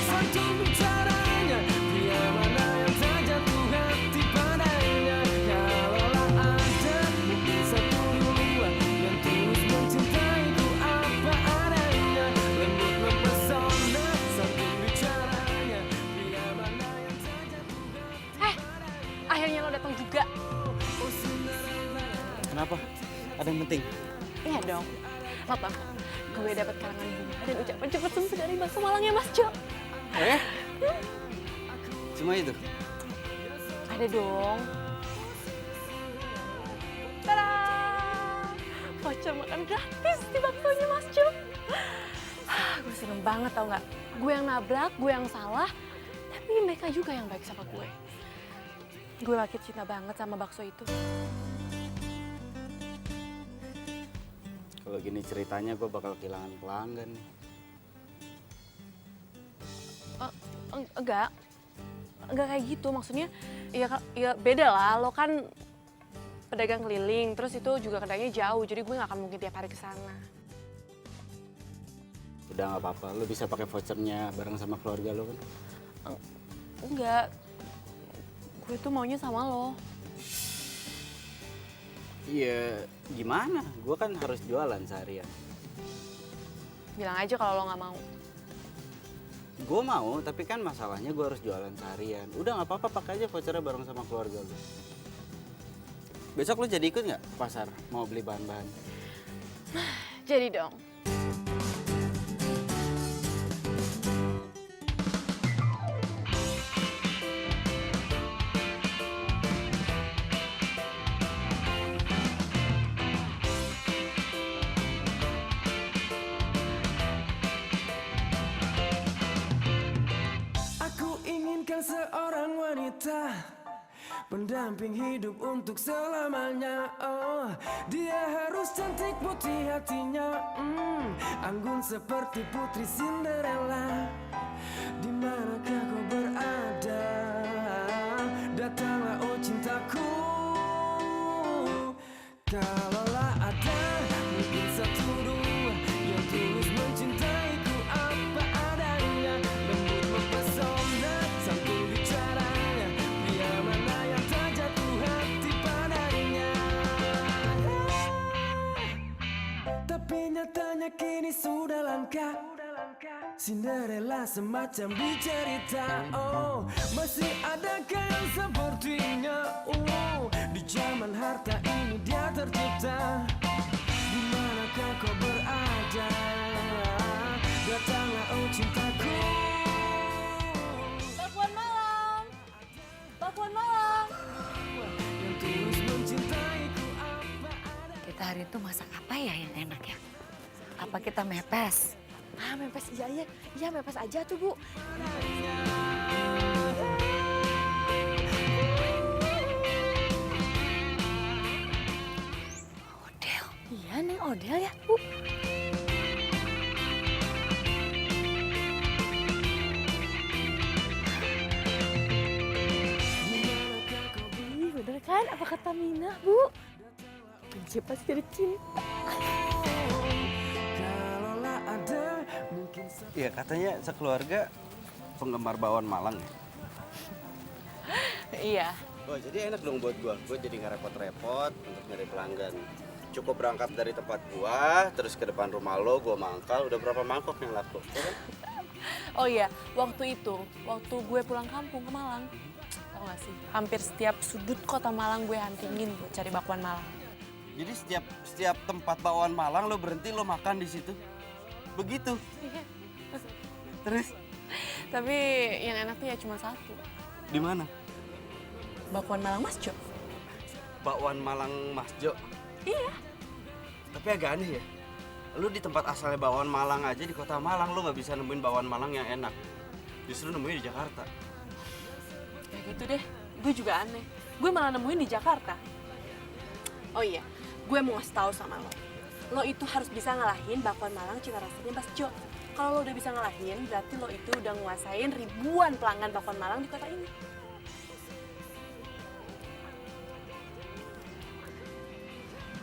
Satu bicaranya, dia mana yang tak jatuh hati padanya. Kalaulah ada mungkin satu dua yang tulus mencintaiku apa adanya. Lembut mempesona, satu bicaranya, dia mana yang tak jatuh hati. Akhirnya lo datang juga. Kenapa? Ada yang penting? Iya dong. Lo tau, gue dapat karangan bunga dan ucapan cepet sembuh dari bakso Malangnya Mas Jo. Cuma itu? Ada dong. Tada! Voucher makan gratis di baksonya Mas Jo. Gue seneng banget tau gak? Gue yang nabrak, gue yang salah. Tapi mereka juga yang baik sama gue. Gue makin cinta banget sama bakso itu. Kalau gini ceritanya gue bakal kehilangan pelanggan nih. Enggak kayak gitu, maksudnya ya beda lah, lo kan pedagang keliling, terus itu juga kedainya jauh, jadi gue gak akan mungkin tiap hari ke sana. Udah nggak apa-apa, lo bisa pakai vouchernya bareng sama keluarga lo kan? Enggak, gue tuh maunya sama lo. Iya, gimana? Gue kan harus jualan seharian. Bilang aja kalau lo gak mau. Gue mau, tapi kan masalahnya gue harus jualan seharian. Udah nggak apa-apa, pakai aja vouchernya bareng sama keluarga lo. Besok lo jadi ikut nggak ke pasar mau beli bahan-bahan? Jadi dong. Aku inginkan seorang wanita pendamping hidup untuk selamanya. Oh, dia harus cantik putih hatinya, anggun seperti putri Cinderella. Di manakah kau berada? Datanglah oh cintaku. Kalaulah ada mungkin satu dua yang tulus mencintaiku apa adanya, lembut mempesona santun bicaranya, pria mana yang tak jatuh hati padanya. Tapi nyatanya kini sudah langka. Cinderella semacam di cerita. Oh, masih adakah yang sepertinya? Di zaman harta ini dia tercipta. Di manakah kau berada? Datanglah oh cintaku. Bakwan malam. Bakwan malam. Yang tulus mencintaiku apa ada. Kita hari itu masak apa ya yang enak ya? Apa kita mepes? Ah, mepes iya mepes aja tuh Bu. Odel. Iya, Neng Odel ya, Bu. Bener kan apa kata Mina Bu? Benci pasti jadi cinta. Kalaulah ada mungkin Iya, katanya sekeluarga penggemar bakwan Malang ya? Iya. Oh, jadi enak dong buat gua. Gua jadi nggak repot-repot untuk nyari pelanggan. Cukup berangkat dari tempat gua, terus ke depan rumah lo, gua mangkal. Udah berapa mangkok yang laku? Ya kan? Oh iya, waktu gue pulang kampung ke Malang, tau gak sih? Hampir setiap sudut kota Malang gue huntingin buat cari bakwan Malang. Jadi setiap tempat bakwan Malang lo berhenti, lo makan di situ. Begitu. Iya. Terus Tapi yang enak tuh ya cuma satu. di mana? Bakwan Malang Mas Jo. Bakwan Malang Mas Jo. Iya. Tapi agak aneh ya. Lu di tempat asalnya bakwan Malang aja di kota Malang lu nggak bisa nemuin bakwan Malang yang enak. Justru nemuin di Jakarta. Ya gitu deh, gue juga aneh. Gue malah nemuin di Jakarta. Oh iya, gue mau ngasih tahu sama lo. Lo itu harus bisa ngalahin bakwan Malang cita rasanya Mas Jo. Kalau lo udah bisa ngalahin, berarti lo itu udah nguasain ribuan pelanggan bakwan Malang di kota ini.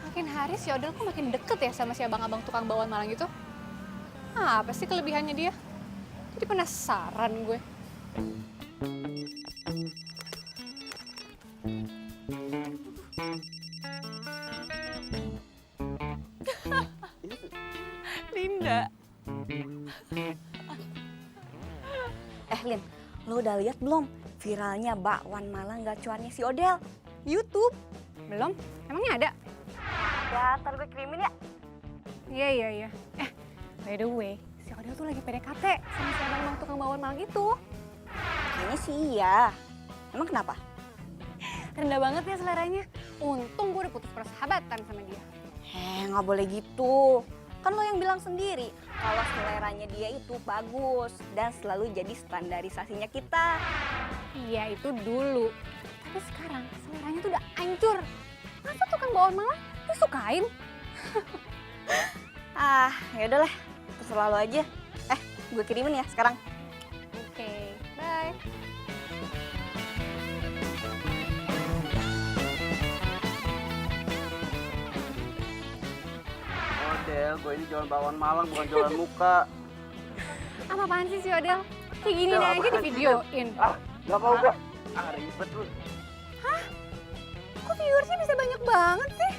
Makin hari si Odel kok makin deket ya sama si abang-abang tukang bakwan Malang itu. Apa sih kelebihannya dia? Jadi penasaran gue. Linda. Lin, lo udah lihat belum viralnya bakwan Malang gacuannya si Odel? YouTube. Belum? Emangnya ada? Ya, ntar gue kirimin ya. Iya. By the way, si Odel tuh lagi PDKT sama si abang tukang bakwan Malang itu. Kayaknya sih iya. Emang kenapa? Rendah banget ya seleranya. Untung gue udah putus persahabatan sama dia. Nggak boleh gitu. Kan lo yang bilang sendiri kalau seleranya dia itu bagus dan selalu jadi standarisasinya kita. Iya itu dulu. Tapi sekarang seleranya tuh udah hancur. Masa tukang bakwan Malang disukain? Ya udahlah, terserah lo aja. Gue kirimin ya sekarang. Oke, bye. Del, gue ini jualan bakwan Malang bukan jualan muka. Apa-apaan sih si Odel? Kayak gini Del, aja apaan di sih, videoin. Gak mau gue. Ribet lu. Kok viewersnya bisa banyak banget sih?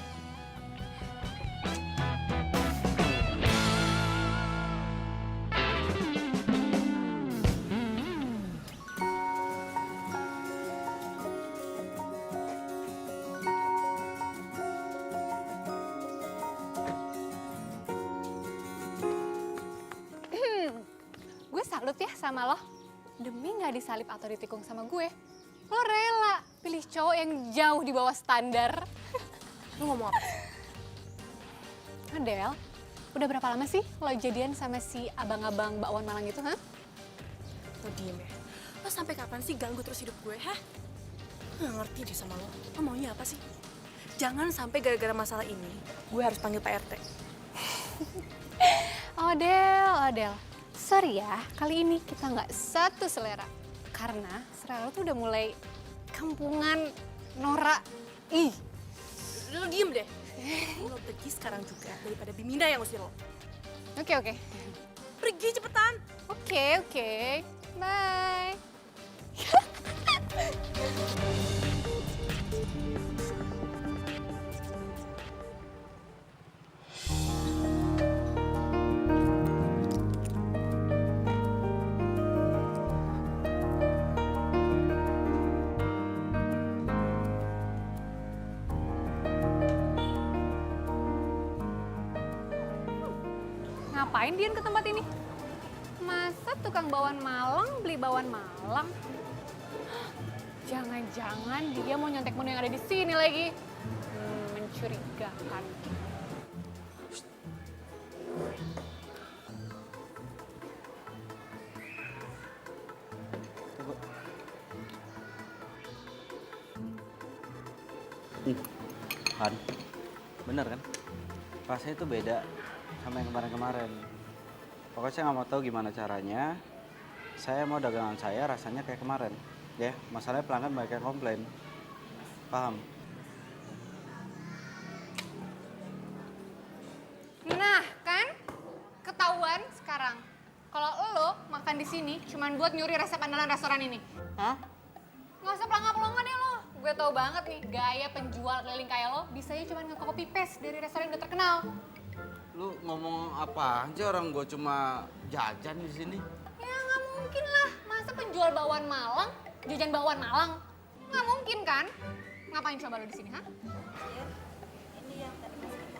Gue salut ya sama lo. Demi gak disalip atau ditikung sama gue, lo rela pilih cowok yang jauh di bawah standar. Lo ngomong apa? Adel, udah berapa lama sih lo jadian sama si abang-abang bakwan Malang itu, ha? Lo diem ya. Lo sampai kapan sih ganggu terus hidup gue, ha? Nggak ngerti deh sama lo. Lo maunya apa sih? Jangan sampai gara-gara masalah ini, gue harus panggil Pak RT. Odel. Sorry ya, kali ini kita nggak satu selera. Karena selera lo tuh udah mulai kampungan, norak. Ih. Lo diem deh. Lo pergi sekarang juga daripada Biminda yang usir lo. Oke. Pergi cepetan. Oke. Bye. Ngapain Dian ke tempat ini? Masa tukang bakwan Malang beli bakwan Malang? Jangan-jangan dia mau nyontek menu yang ada di sini lagi. Mencurigakan. Han, bener kan? Rasanya itu beda sama yang kemarin-kemarin. Pokoknya saya nggak mau tahu gimana caranya. Saya mau dagangan saya rasanya kayak kemarin. Ya, masalahnya pelanggan banyak yang komplain. Paham? Nah, kan? Ketahuan sekarang. Kalau lo makan di sini cuman buat nyuri resep andalan restoran ini. Hah? Nggak usah pelangga-pelangga deh lo. Gue tau banget nih, gaya penjual keliling kayak lo bisanya cuma nge-copy paste dari restoran yang udah terkenal. Lu ngomong apa aja, orang gue cuma jajan di sini. Ya nggak mungkin lah, masa penjual bakwan Malang, jajan bakwan Malang? Nggak mungkin kan? Ngapain coba lo di sini, ha? Ini yang tadi Mas kata.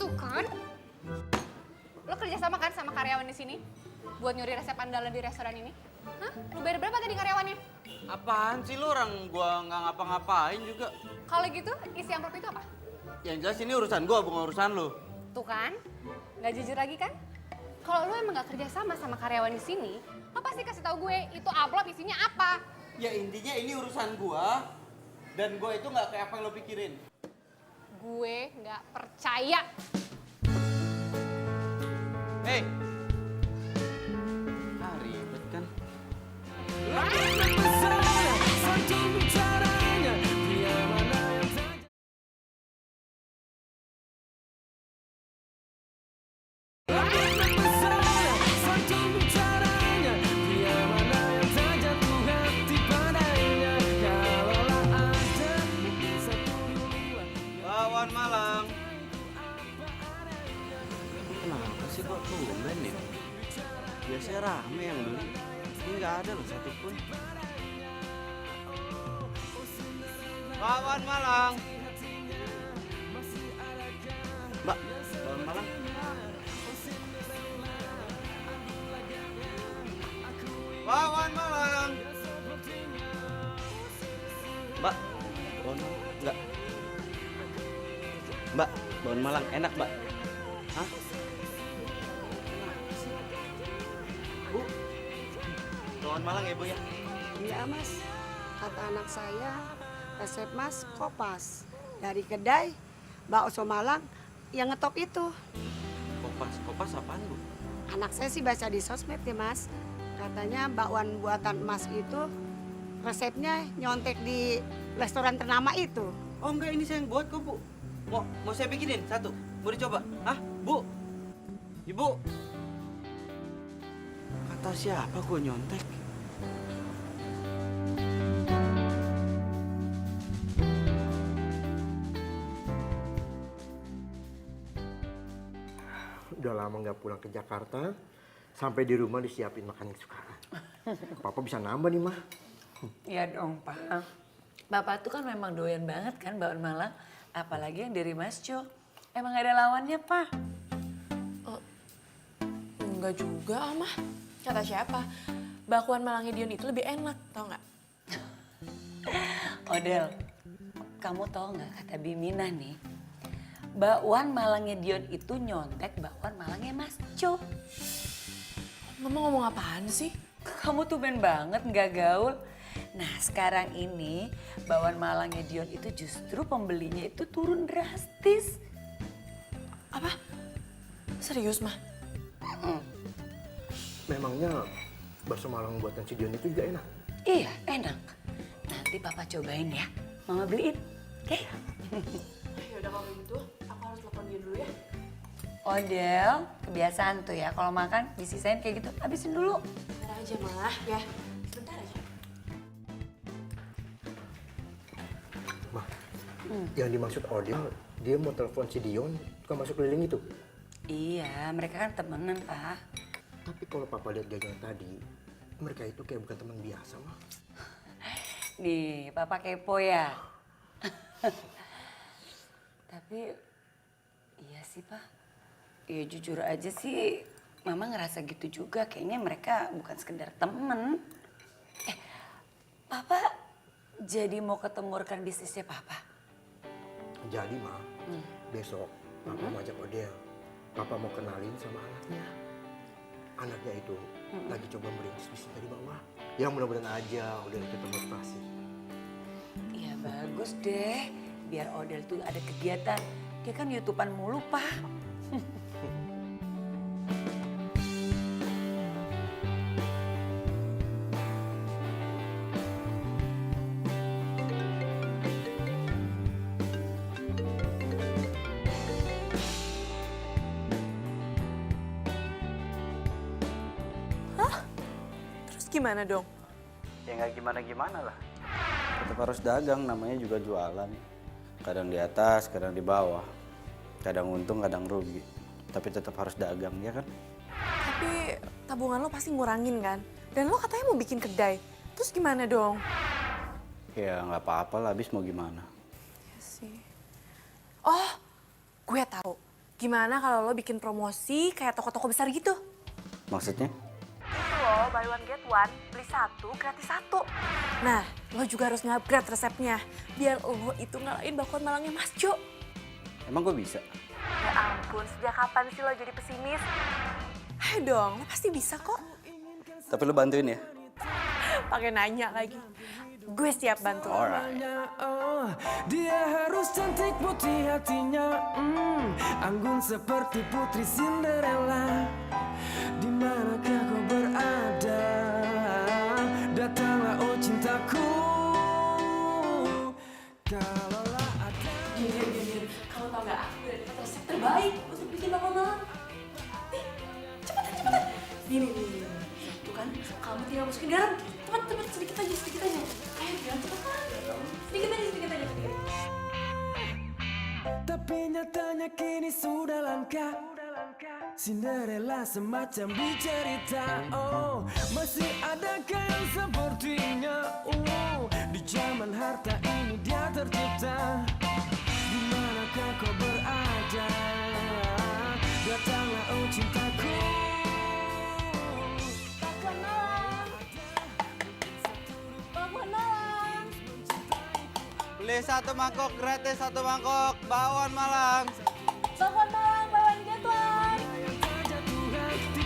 Tuh kan? Lo kerja sama kan sama karyawan di sini? Buat nyuri resep andalan di restoran ini? Hah? Lo bayar berapa tadi karyawannya? Apaan sih lu, orang gua nggak ngapa-ngapain juga. Kalau gitu, isi amplop itu apa? Yang jelas ini urusan gua, bukan urusan lu. Tuh kan? Nggak jujur lagi kan? Kalau lo emang nggak kerja sama karyawan di sini, lo pasti kasih tahu gue itu amplop isinya apa. Ya intinya ini urusan gua, dan gua itu nggak kayak apa yang lo pikirin. Gue nggak percaya. Hei! Ah, ribet kan? Bakwan Malang. Kenapa sih kok tumben ya? Biasanya rame yang beli. Ini nggak ada loh satupun. Bakwan Malang. Mbak, bakwan Malang. Bakwan Malang. Mbak, bakwan Malang. Enggak. Mbak, bakwan Malang enak, Mbak. Hah? Bu, bakwan Malang ya, Bu ya? Iya Mas, kata anak saya resep Mas kopas dari kedai bakso Malang yang ngetop itu. Kopas apaan, Bu? Anak saya sih baca di sosmed ya Mas, katanya bakwan buatan Mas itu resepnya nyontek di restoran ternama itu. Oh enggak, ini saya yang buat kok, Bu. Mau saya bikinin satu? Mau dicoba? Hah, Bu? Ibu? Kata siapa gua nyontek? Udah lama nggak pulang ke Jakarta, sampai di rumah disiapin makan kesukaan. Papa bisa nambah nih, Mah. Iya dong, Pak. Bapak tuh kan memang doyan banget kan bakwan Malang. Apalagi yang dari Mas Jo. Emang gak ada lawannya, Pak. Enggak juga, Mah. Kata siapa? Bakwan Malangnya Dion itu lebih enak, tau nggak? Odel, kamu tau nggak kata Bimina nih? Bakwan Malangnya Dion itu nyontek bakwan Malangnya Mas Jo. Mama ngomong apaan sih? Kamu tuh ben banget nggak gaul. Nah sekarang ini bakwan Malangnya Dion itu justru pembelinya itu turun drastis. Apa? Serius, Mah? Memangnya bakso Malang buatan si Dion itu juga enak? Iya enak. Nanti Papa cobain ya. Mama beliin, oke? Ya udah kalau gitu, aku harus telepon dia dulu ya. Odel, kebiasaan tuh ya kalau makan disisain kayak gitu. Habisin dulu. Bentar aja, Mah. Ya, sebentar aja. Mah, yang dimaksud Odil, dia mau telepon si Dion, tukang masuk keliling itu. Iya, mereka kan temenan, Pak. Tapi kalau Papa lihat gayanya tadi, mereka itu kayak bukan teman biasa, Mah. Nih, Papa kepo ya. Tapi, iya sih, Pak. Ya jujur aja sih, Mama ngerasa gitu juga. Kayaknya mereka bukan sekedar temen. Papa jadi mau ketemurkan bisnisnya Papa? Jadi, Mah, besok Papa mau ajak Odil. Papa mau kenalin sama anaknya. Anaknya itu lagi coba merintis bisnis dari bawah. Ya mudah-mudahan aja Odil kita motivasi. Iya bagus deh. Biar Odel tuh ada kegiatan. Dia kan YouTubean mulu, Pak. Gimana dong? Ya nggak gimana-gimana lah. Tetap harus dagang, namanya juga jualan. Kadang di atas, kadang di bawah. Kadang untung, kadang rugi. Tapi tetap harus dagang, ya kan? Tapi tabungan lo pasti ngurangin kan? Dan lo katanya mau bikin kedai. Terus gimana dong? Ya nggak apa-apa lah, habis mau gimana. Ya sih. Oh, gue tahu. Gimana kalau lo bikin promosi kayak toko-toko besar gitu? Maksudnya? Itu loh, buy one get one, beli satu gratis satu. Nah, lo juga harus nge-upgrade resepnya. Biar lo itu ngalahin bakwan Malangnya Mas Jo. Emang gue bisa? Ya ampun, sejak kapan sih lo jadi pesimis? Ayo dong, lo pasti bisa kok. Tapi lo bantuin ya? Pakai nanya lagi. Gue siap bantu. Alright. Oh, dia harus cantik putih hatinya, anggun seperti putri Cinderella. Di manakah kau berada? Datanglah oh cintaku. Kalaulah ada. Kamu tau gak, aku udah dapat resep terbaik untuk bikin bakwan Malang. Nih, cepetan. Nih. Tuh kan, kamu tinggal masukin garam. Cepet, sedikit aja. Ayo, jangan cepetan. Sedikit aja. Tapi nyatanya kini sudah langka. Cinderella semacam di cerita. Oh, masih adakah yang sepertinya? Di zaman harta ini dia tercipta. Di manakah kau berada? Datanglah oh cintaku. Bakwan Malang. Beli satu mangkok gratis, satu mangkok bakwan Malang. Bakwan Malang, buy one get one. Di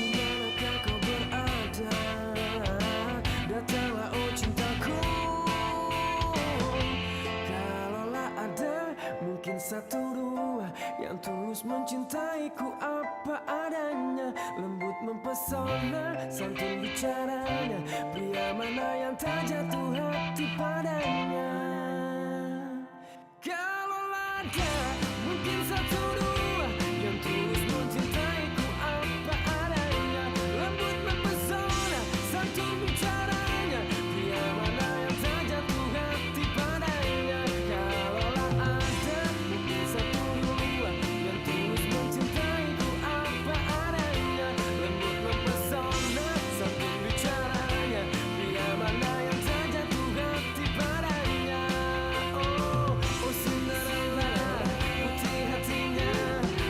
manakah kau berada? Datanglah oh cintaku. santun bicaranya. Pria mana yang tak jatuh hati padanya? Kalau ada mungkin satu dua yang tulus mencintaiku apa adanya. Lembut mempesona, santun bicaranya. Pria mana yang tak jatuh hati padanya? Kalaulah ada mungkin satu dua yang tulus mencintaiku apa adanya. Lembut mempesona, santun bicaranya. Pria mana yang tak jatuh hati padanya? Oh, oh Cinderella, putih hatinya,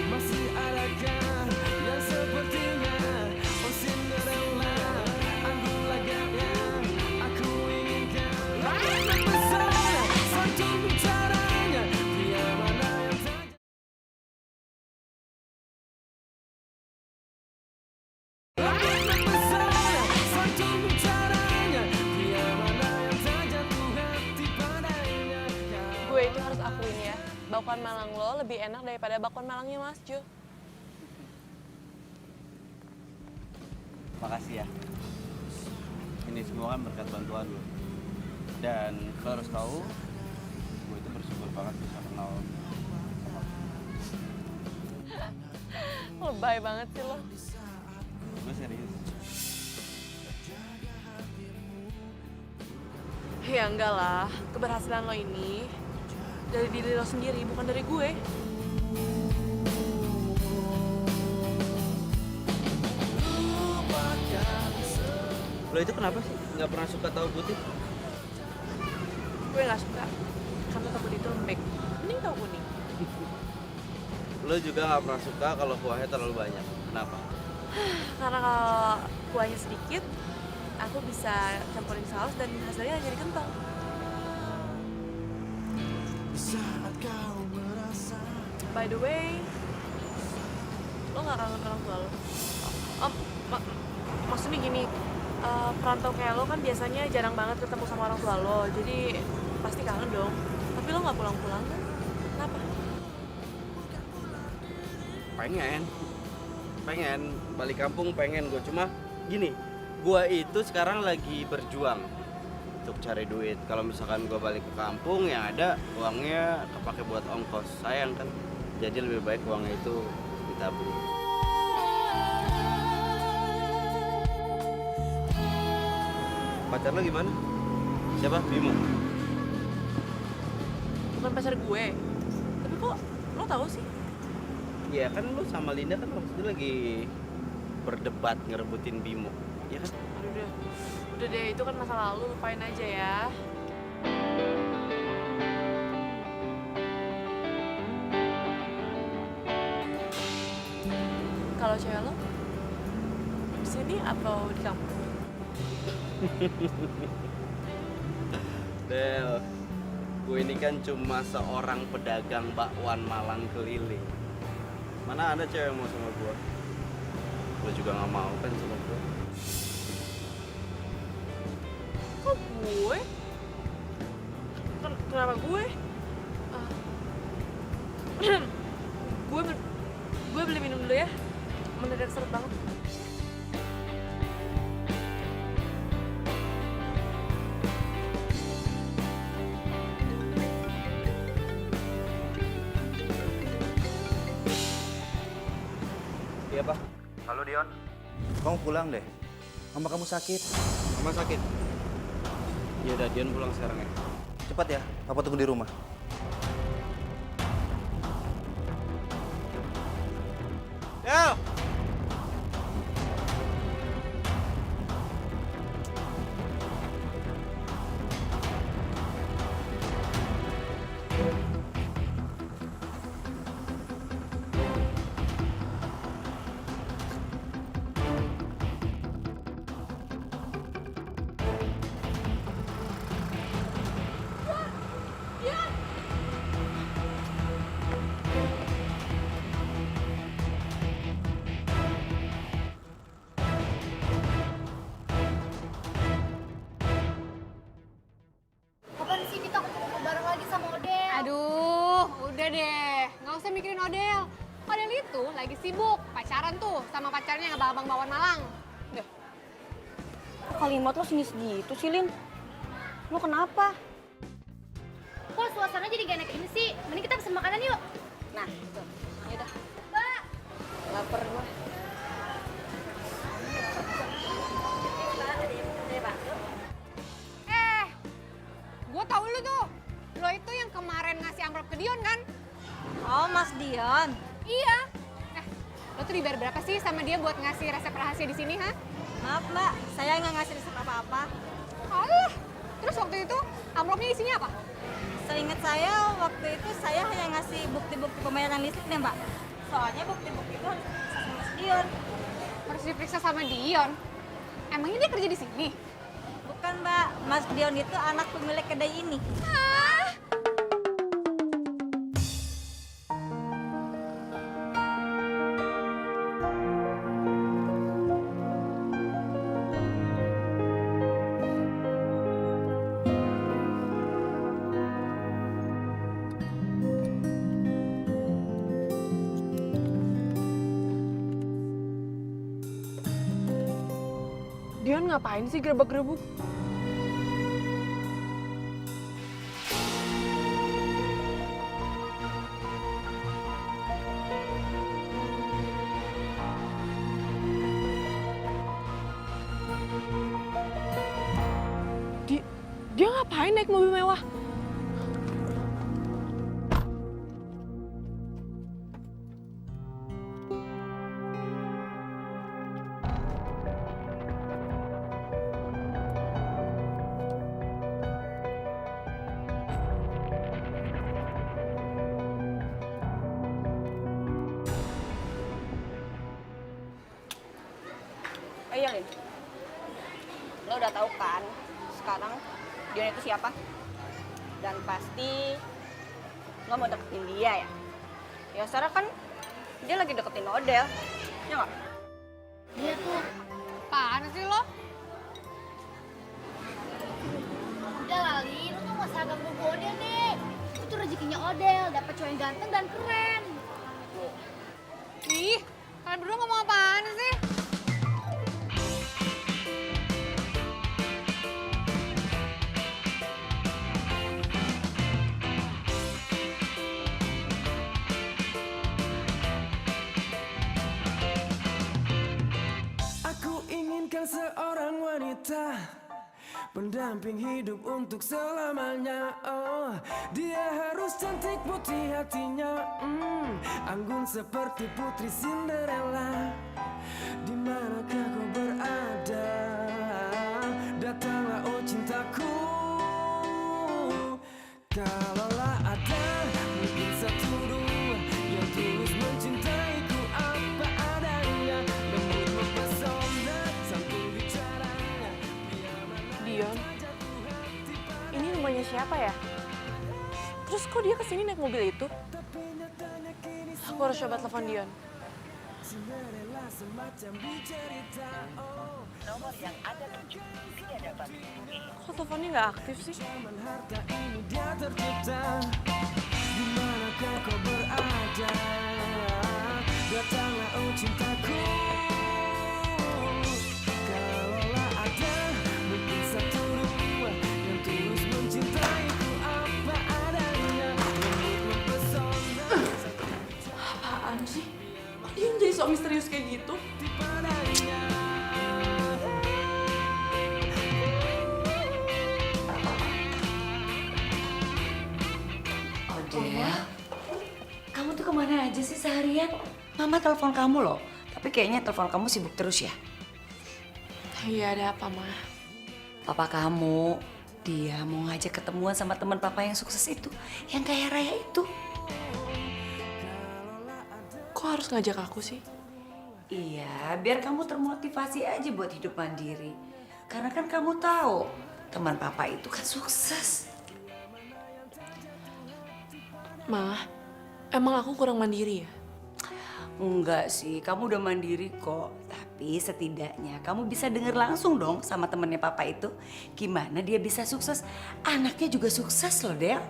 masih adakah yang sepertinya? Oh Cinderella, aku lagaknya, aku inginkan. Lembut mempesona, santun bicaranya. Pria mana yang tak lembut mempesona, santun bicaranya. Pria mana yang tak jatuh hati padanya? Gue itu harus akuin ya, bakwan Malang lo lebih enak daripada bakwan Malangnya Mas Jo. Makasih ya. Ini semua kan berkat bantuan lo. Dan lo harus tahu, gue itu bersyukur banget bisa kenal sama lo. Lebay banget sih lo. Gue serius. Ya enggak lah, keberhasilan lo ini dari diri lo sendiri, bukan dari gue. Lo itu kenapa sih nggak pernah suka tahu putih? Gue gak suka, karena tahu putih itu lembek. Mending tahu kuning. Lo juga nggak pernah suka kalau kuahnya terlalu banyak. Kenapa? Karena kalau kuahnya sedikit, aku bisa campurin saus dan hasilnya jadi kental. By the way, lo gak kangen orang tua lo? Maksudnya gini, perantau kayak lo kan biasanya jarang banget ketemu sama orang tua lo, jadi pasti kangen dong. Tapi lo gak pulang-pulang kan? Kenapa? Pengen balik kampung, pengen gue. Cuma gini, gue itu sekarang lagi berjuang untuk cari duit. Kalau misalkan gue balik ke kampung, yang ada uangnya kepake buat ongkos. Sayang kan? Jadi lebih baik uangnya itu ditabung. Pacar lo gimana? Siapa? Bimo? Bukan pacar gue. Tapi kok lo tahu sih? Iya kan lo sama Linda kan waktu itu lagi berdebat ngerebutin Bimo. Iya kan? Aduh, udah deh, itu kan masa lalu, lupain aja ya. Kalau cewek lo di sini atau di kampung? Del, gue ini kan cuma seorang pedagang bakwan Malang keliling. Mana ada cewek yang mau sama gue? Lo juga gak mau kan sama gue? Kok gue? Kenapa gue? Gue beli minum dulu ya. Mendadak seret banget. Iya, Pak. Halo Dion, kamu pulang deh. Mama kamu sakit. Mama sakit? Ya udah, Dion pulang sekarang ya. Cepat ya, Papa tunggu di rumah. Del! Kapan sih kita ketemu bareng lagi sama Odel? Aduh, udah deh. Nggak usah mikirin Odel. Odel itu lagi sibuk pacaran tuh sama pacarnya yang abang-abang Bakwan Malang. Deh, kalimat lo sinis gitu sih, Lin? Lo kenapa? Kok suasana jadi gak enak ini sih? Mending kita pesen makanan yuk. Nah, gitu. Ayo dah. Mbak. Laper gue. Gue tahu lu tuh. Lo itu yang kemarin ngasih amplop ke Dion kan? Oh, Mas Dion. Iya. Lo tuh dibayar berapa sih sama dia buat ngasih resep rahasia di sini, ha? Maaf, Mbak. Saya nggak ngasih resep apa-apa. Alah. Terus waktu itu amplopnya isinya apa? Seingat saya, waktu itu saya hanya ngasih bukti-bukti pembayaran listrik deh, Mbak. Soalnya bukti-bukti itu harus diperiksa sama Mas Dion. Harus diperiksa sama Dion? Emangnya dia kerja di sini? Bukan, Mbak. Mas Dion itu anak pemilik kedai ini. Dion ngapain sih gerebek-gerebuk? Dia ngapain naik mobil mewah? Oh iya, Lin. Lo udah tahu kan sekarang Dion itu siapa? Dan pasti lo mau deketin dia ya? Ya sekarang kan dia lagi deketin Odel, ya nggak? Iya tuh. Apaan sih lo? Udah lah, Lin. Lu tuh gak usah ganggu Odel deh. Itu rezekinya Odel, dapet cowok yang ganteng dan keren. Ih, kalian berdua ngomong apaan sih? Aku inginkan seorang wanita pendamping hidup untuk selamanya. Oh, dia harus cantik putih hatinya, anggun seperti putri Cinderella. Di manakah kau berada? Datanglah oh cintaku. Kalaulah ada mungkin satu dua yang tulus mencintaiku apa adanya, lembut mempesona santun bicaranya. Dion, ini rumahnya siapa ya? Terus kok dia kesini naik mobil itu? Aku harus coba telepon Dion. Nomor yang Anda tuju tidak dapat dihubungi. Kok teleponnya nggak aktif sih? Dia tercipta. Di manakah kau berada? Datanglah oh cintaku. Kalaulah ada mungkin satu dua yang tulus mencintaiku apa adanya, lembut mempesona. Apaan sih? Kok Dion jadi sok misterius kayak gitu? Odel, kamu tuh kemana aja sih seharian? Mama telepon kamu loh, tapi kayaknya telepon kamu sibuk terus ya. Iya, ada apa, Ma? Papa kamu, dia mau ngajak ketemuan sama teman papa yang sukses itu, yang kaya raya itu. Kok harus ngajak aku sih? Iya, biar kamu termotivasi aja buat hidup mandiri. Karena kan kamu tahu, teman papa itu kan sukses. Ma, emang aku kurang mandiri ya? Enggak sih, kamu udah mandiri kok. Tapi setidaknya kamu bisa denger langsung dong sama temennya papa itu. Gimana dia bisa sukses, anaknya juga sukses loh, Del.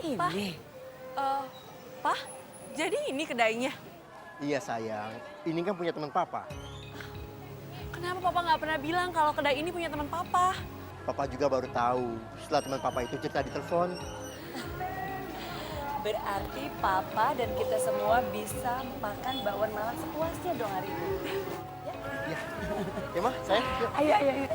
Ini. Pak, jadi ini kedainya? Iya sayang, ini kan punya teman papa. Kenapa papa nggak pernah bilang kalau kedai ini punya teman papa? Papa juga baru tahu setelah teman papa itu cerita di telepon. Berarti papa dan kita semua bisa makan bakwan Malang sepuasnya dong hari ini. Ya, ya mah, sayang. Yuk. Ayo, ayo, ayo.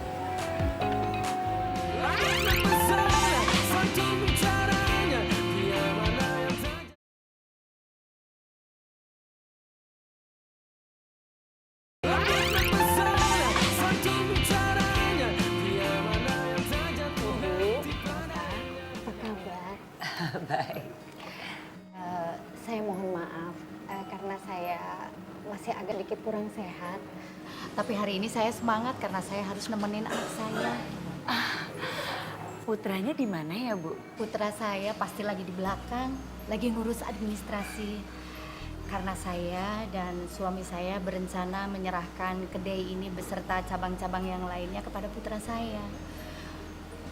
Apa kabar? Baik. Saya mohon maaf karena saya masih agak dikit kurang sehat. Tapi hari ini saya semangat karena saya harus nemenin anak saya. Putranya di mana ya, Bu? Putra saya pasti lagi di belakang, lagi ngurus administrasi. Karena saya dan suami saya berencana menyerahkan kedai ini beserta cabang-cabang yang lainnya kepada putra saya.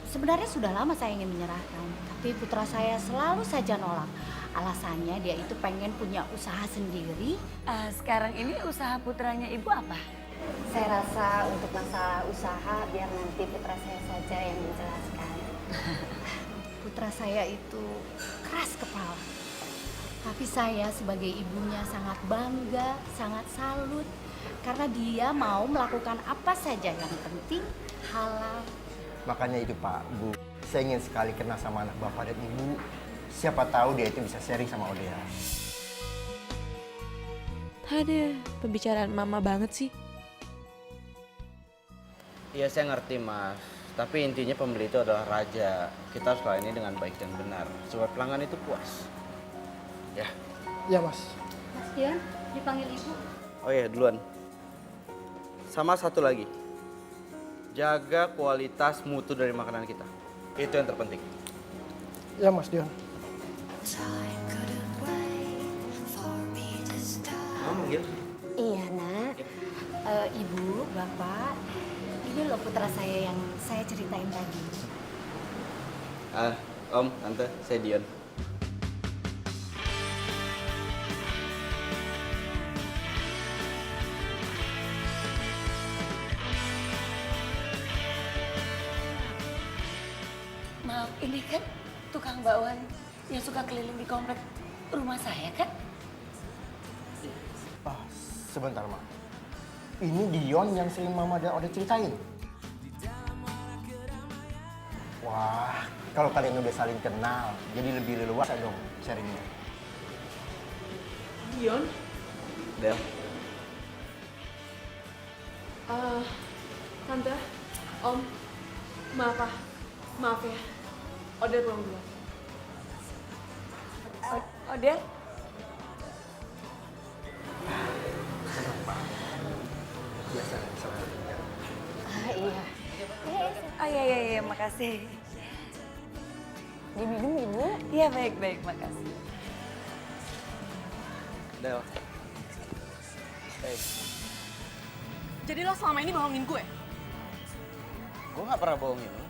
Sebenarnya sudah lama saya ingin menyerahkan, tapi putra saya selalu saja nolak. Alasannya dia itu pengen punya usaha sendiri. Sekarang ini usaha putranya Ibu apa? Saya rasa untuk masalah usaha biar nanti putra saya saja yang menjelaskan. Putra saya itu keras kepala. Tapi saya sebagai ibunya sangat bangga, sangat salut. Karena dia mau melakukan apa saja yang penting halal. Makanya itu Pak, Bu, saya ingin sekali kenal sama anak Bapak dan Ibu. Siapa tahu dia itu bisa sharing sama Odea. Ada pembicaraan mama banget sih. Iya saya ngerti mas, tapi intinya pembeli itu adalah raja. Kita harus layannya dengan baik dan benar, supaya pelanggan itu puas. Ya. Iya mas. Mas Dion, dipanggil ibu. Oh iya duluan. Sama satu lagi, jaga kualitas mutu dari makanan kita. Itu yang terpenting. Iya mas Dion. Kamu manggil? Iya nak, ibu, bapak, ini loh putra saya yang saya ceritain tadi. Om, tante, saya Dion. Maaf, ini kan tukang bakwan yang suka keliling di komplek rumah saya kan? Sebentar, Ma. Ini Dion yang sering Mama dan Ode ceritain. Wah, kalau kalian udah saling kenal, jadi lebih leluasa dong sharingnya. Dion? Del. Tante, Om, maaf ya. Odeh pulang dulu. Odeh? Biasa, sama. Iya. Oh iya, makasih. Diminum ibu? Iya, baik, makasih. Del. Hey. Jadi lo selama ini bohongin gue? Gue gak pernah bohongin lo.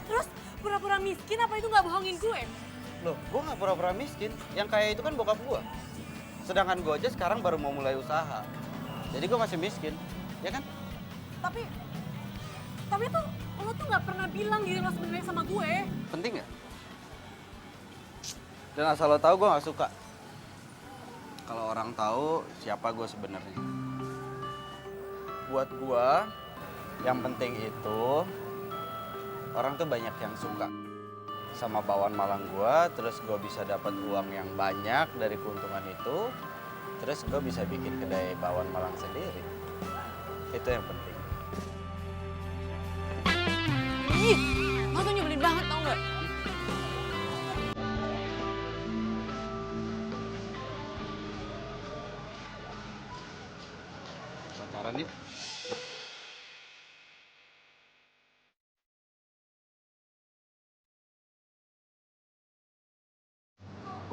Terus pura-pura miskin apa itu gak bohongin gue? Loh, gue gak pura-pura miskin. Yang kaya itu kan bokap gue. Sedangkan gue aja sekarang baru mau mulai usaha. Jadi gue masih miskin, ya kan? Tapi tuh lo tuh gak pernah bilang diri lo sebenarnya sama gue. Penting gak? Dan asal lo tahu gue gak suka. Kalau orang tahu siapa gue sebenarnya. Buat gue, yang penting itu orang tuh banyak yang suka sama bakwan Malang gue, terus gue bisa dapat uang yang banyak dari keuntungan itu, terus gue bisa bikin kedai bakwan Malang sendiri. Itu yang penting. Ih, lo tuh nyebelin banget tau gak? Pacaran yuk.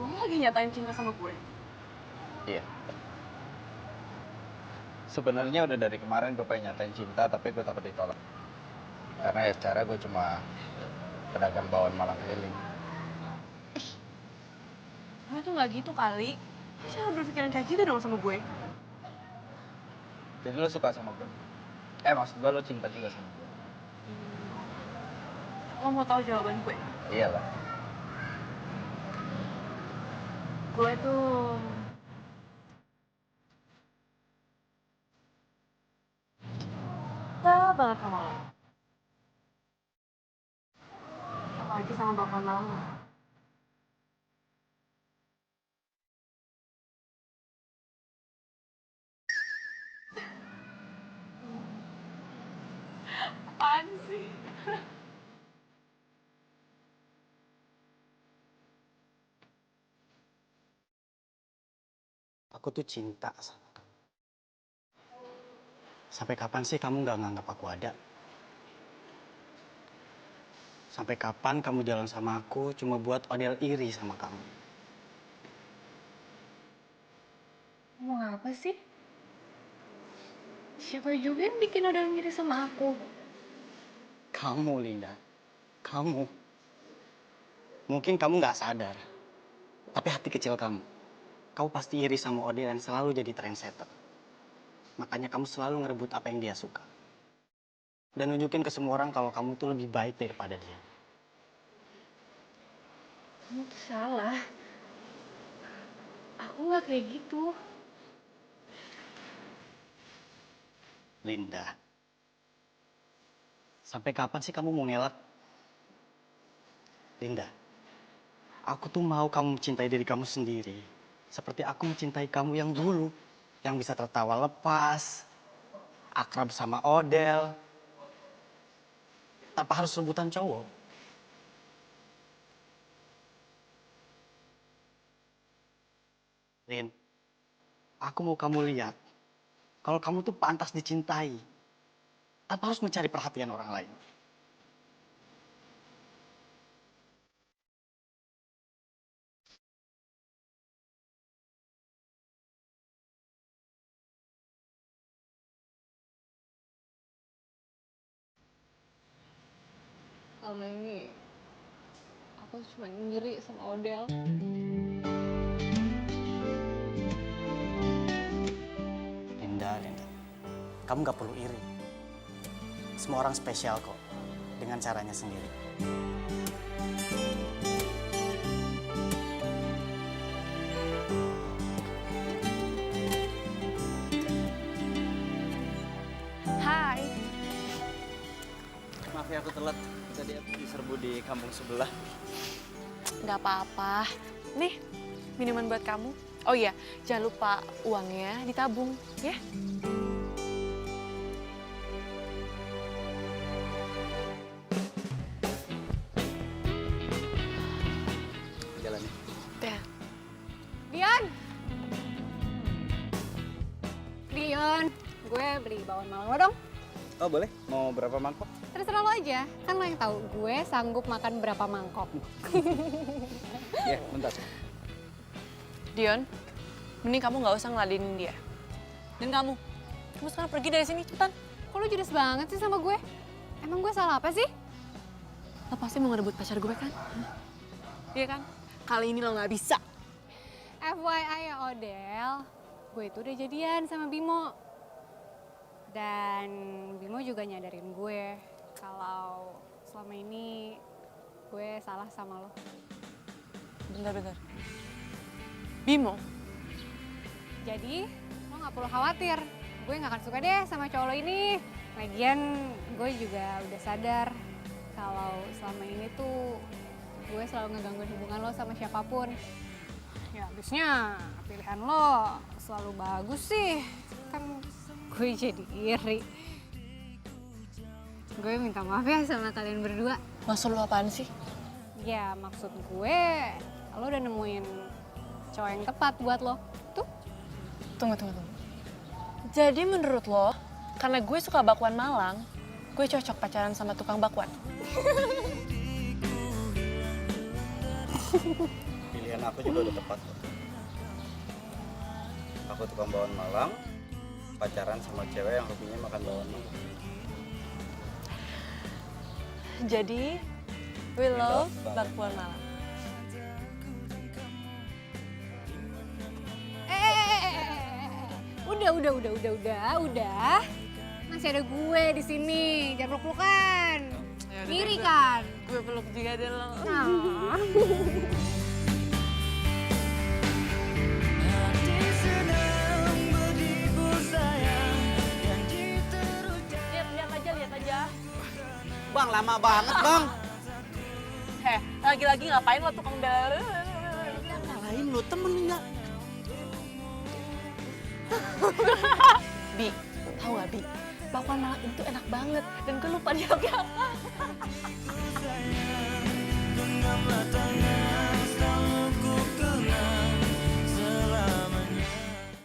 Lo lagi nyatain cinta sama gue? Iya. Sebenarnya udah dari kemarin gue pengen nyatain cinta, tapi gue takut ditolak. Karena ya secara gue cuma pedagang bakwan Malang keliling. nggak gitu kali. Jangan berpikiran kayak gitu dong sama gue. Jadi lo suka sama gue? Maksud gue lo cinta juga sama gue? Lo mau tahu jawaban gue? Iyalah. Gue tuh suka banget sama lo. Apalagi sama Bang Malang. Apaan sih? Aku tuh cinta sama kamu. Sampai kapan sih kamu nggak nganggap aku ada? Sampai kapan kamu jalan sama aku cuma buat Odel iri sama kamu? Ngomong apa sih? Siapa juga yang bikin Odel ngiri sama aku? Kamu, Linda. Kamu. Mungkin kamu nggak sadar. Tapi hati kecil kamu. Kamu pasti iri sama Odel dan selalu jadi trendsetter. Makanya kamu selalu ngerebut apa yang dia suka. Dan nunjukin ke semua orang kalau kamu tuh lebih baik daripada dia. Kamu tuh salah. Aku nggak kayak gitu. Linda. Sampai kapan sih kamu mau ngelak? Linda. Aku tuh mau kamu mencintai diri kamu sendiri. Seperti aku mencintai kamu yang dulu. Yang bisa tertawa lepas. Akrab sama Odel. Tanpa harus rebutan cowok. Lin, aku mau kamu lihat. Kalau kamu tuh pantas dicintai. Tanpa harus mencari perhatian orang lain. Selama ini aku cuma ngiri sama Odel. Linda. Kamu gak perlu iri. Semua orang spesial kok. Dengan caranya sendiri. Hai. Maaf ya aku telat. Tadi aku diserbu di kampung sebelah. Nggak apa-apa. Nih, minuman buat kamu. Oh iya, jangan lupa uangnya ditabung, ya? Jalan ya. Ya. Dion! Dion, gue beli bawang malang lo dong. Oh boleh? Mau berapa mangkok? Terserah lo aja, kan lo yang tahu gue sanggup makan berapa mangkok. Ya, bentar. Dion, mending kamu nggak usah ngeladenin dia. Dan kamu sekarang pergi dari sini, cepetan. Kok lo judes banget sih sama gue? Emang gue salah apa sih? Lo pasti mau ngerebut pacar gue kan? Iya kan? Kali ini lo nggak bisa. FYI ya Odel, gue itu udah jadian sama Bimo. Dan Bimo juga nyadarin gue kalau selama ini gue salah sama lo. Bentar. Bimo? Jadi lo gak perlu khawatir, gue gak akan suka deh sama cowok lo ini. Lagian gue juga udah sadar kalau selama ini tuh gue selalu ngegangguin hubungan lo sama siapapun. Ya habisnya pilihan lo selalu bagus sih, kan gue jadi iri. Gue minta maaf ya sama kalian berdua. Maksud lo apaan sih? Ya maksud gue, lo udah nemuin cowok yang tepat buat lo. Tuh. Tunggu. Jadi menurut lo, karena gue suka bakwan Malang, gue cocok pacaran sama tukang bakwan? Pilihan aku juga udah tepat kok. Aku tukang bawang Malang, pacaran sama cewek yang hobinya makan bawang Malang. Jadi, we love bakwan Malang. udah. Masih ada gue di sini, jangan peluk-pelukan. Ngiri kan? Gue peluk juga deh lo. Nah. Lihat aja. Bang, lama banget bang. Lagi-lagi ngapain lo tukang bel? Lain lo temen nggak? Bi, tahu gak Bi? Bakwan Malang itu enak banget dan gue lupa dialognya apa. Genggamlah tangan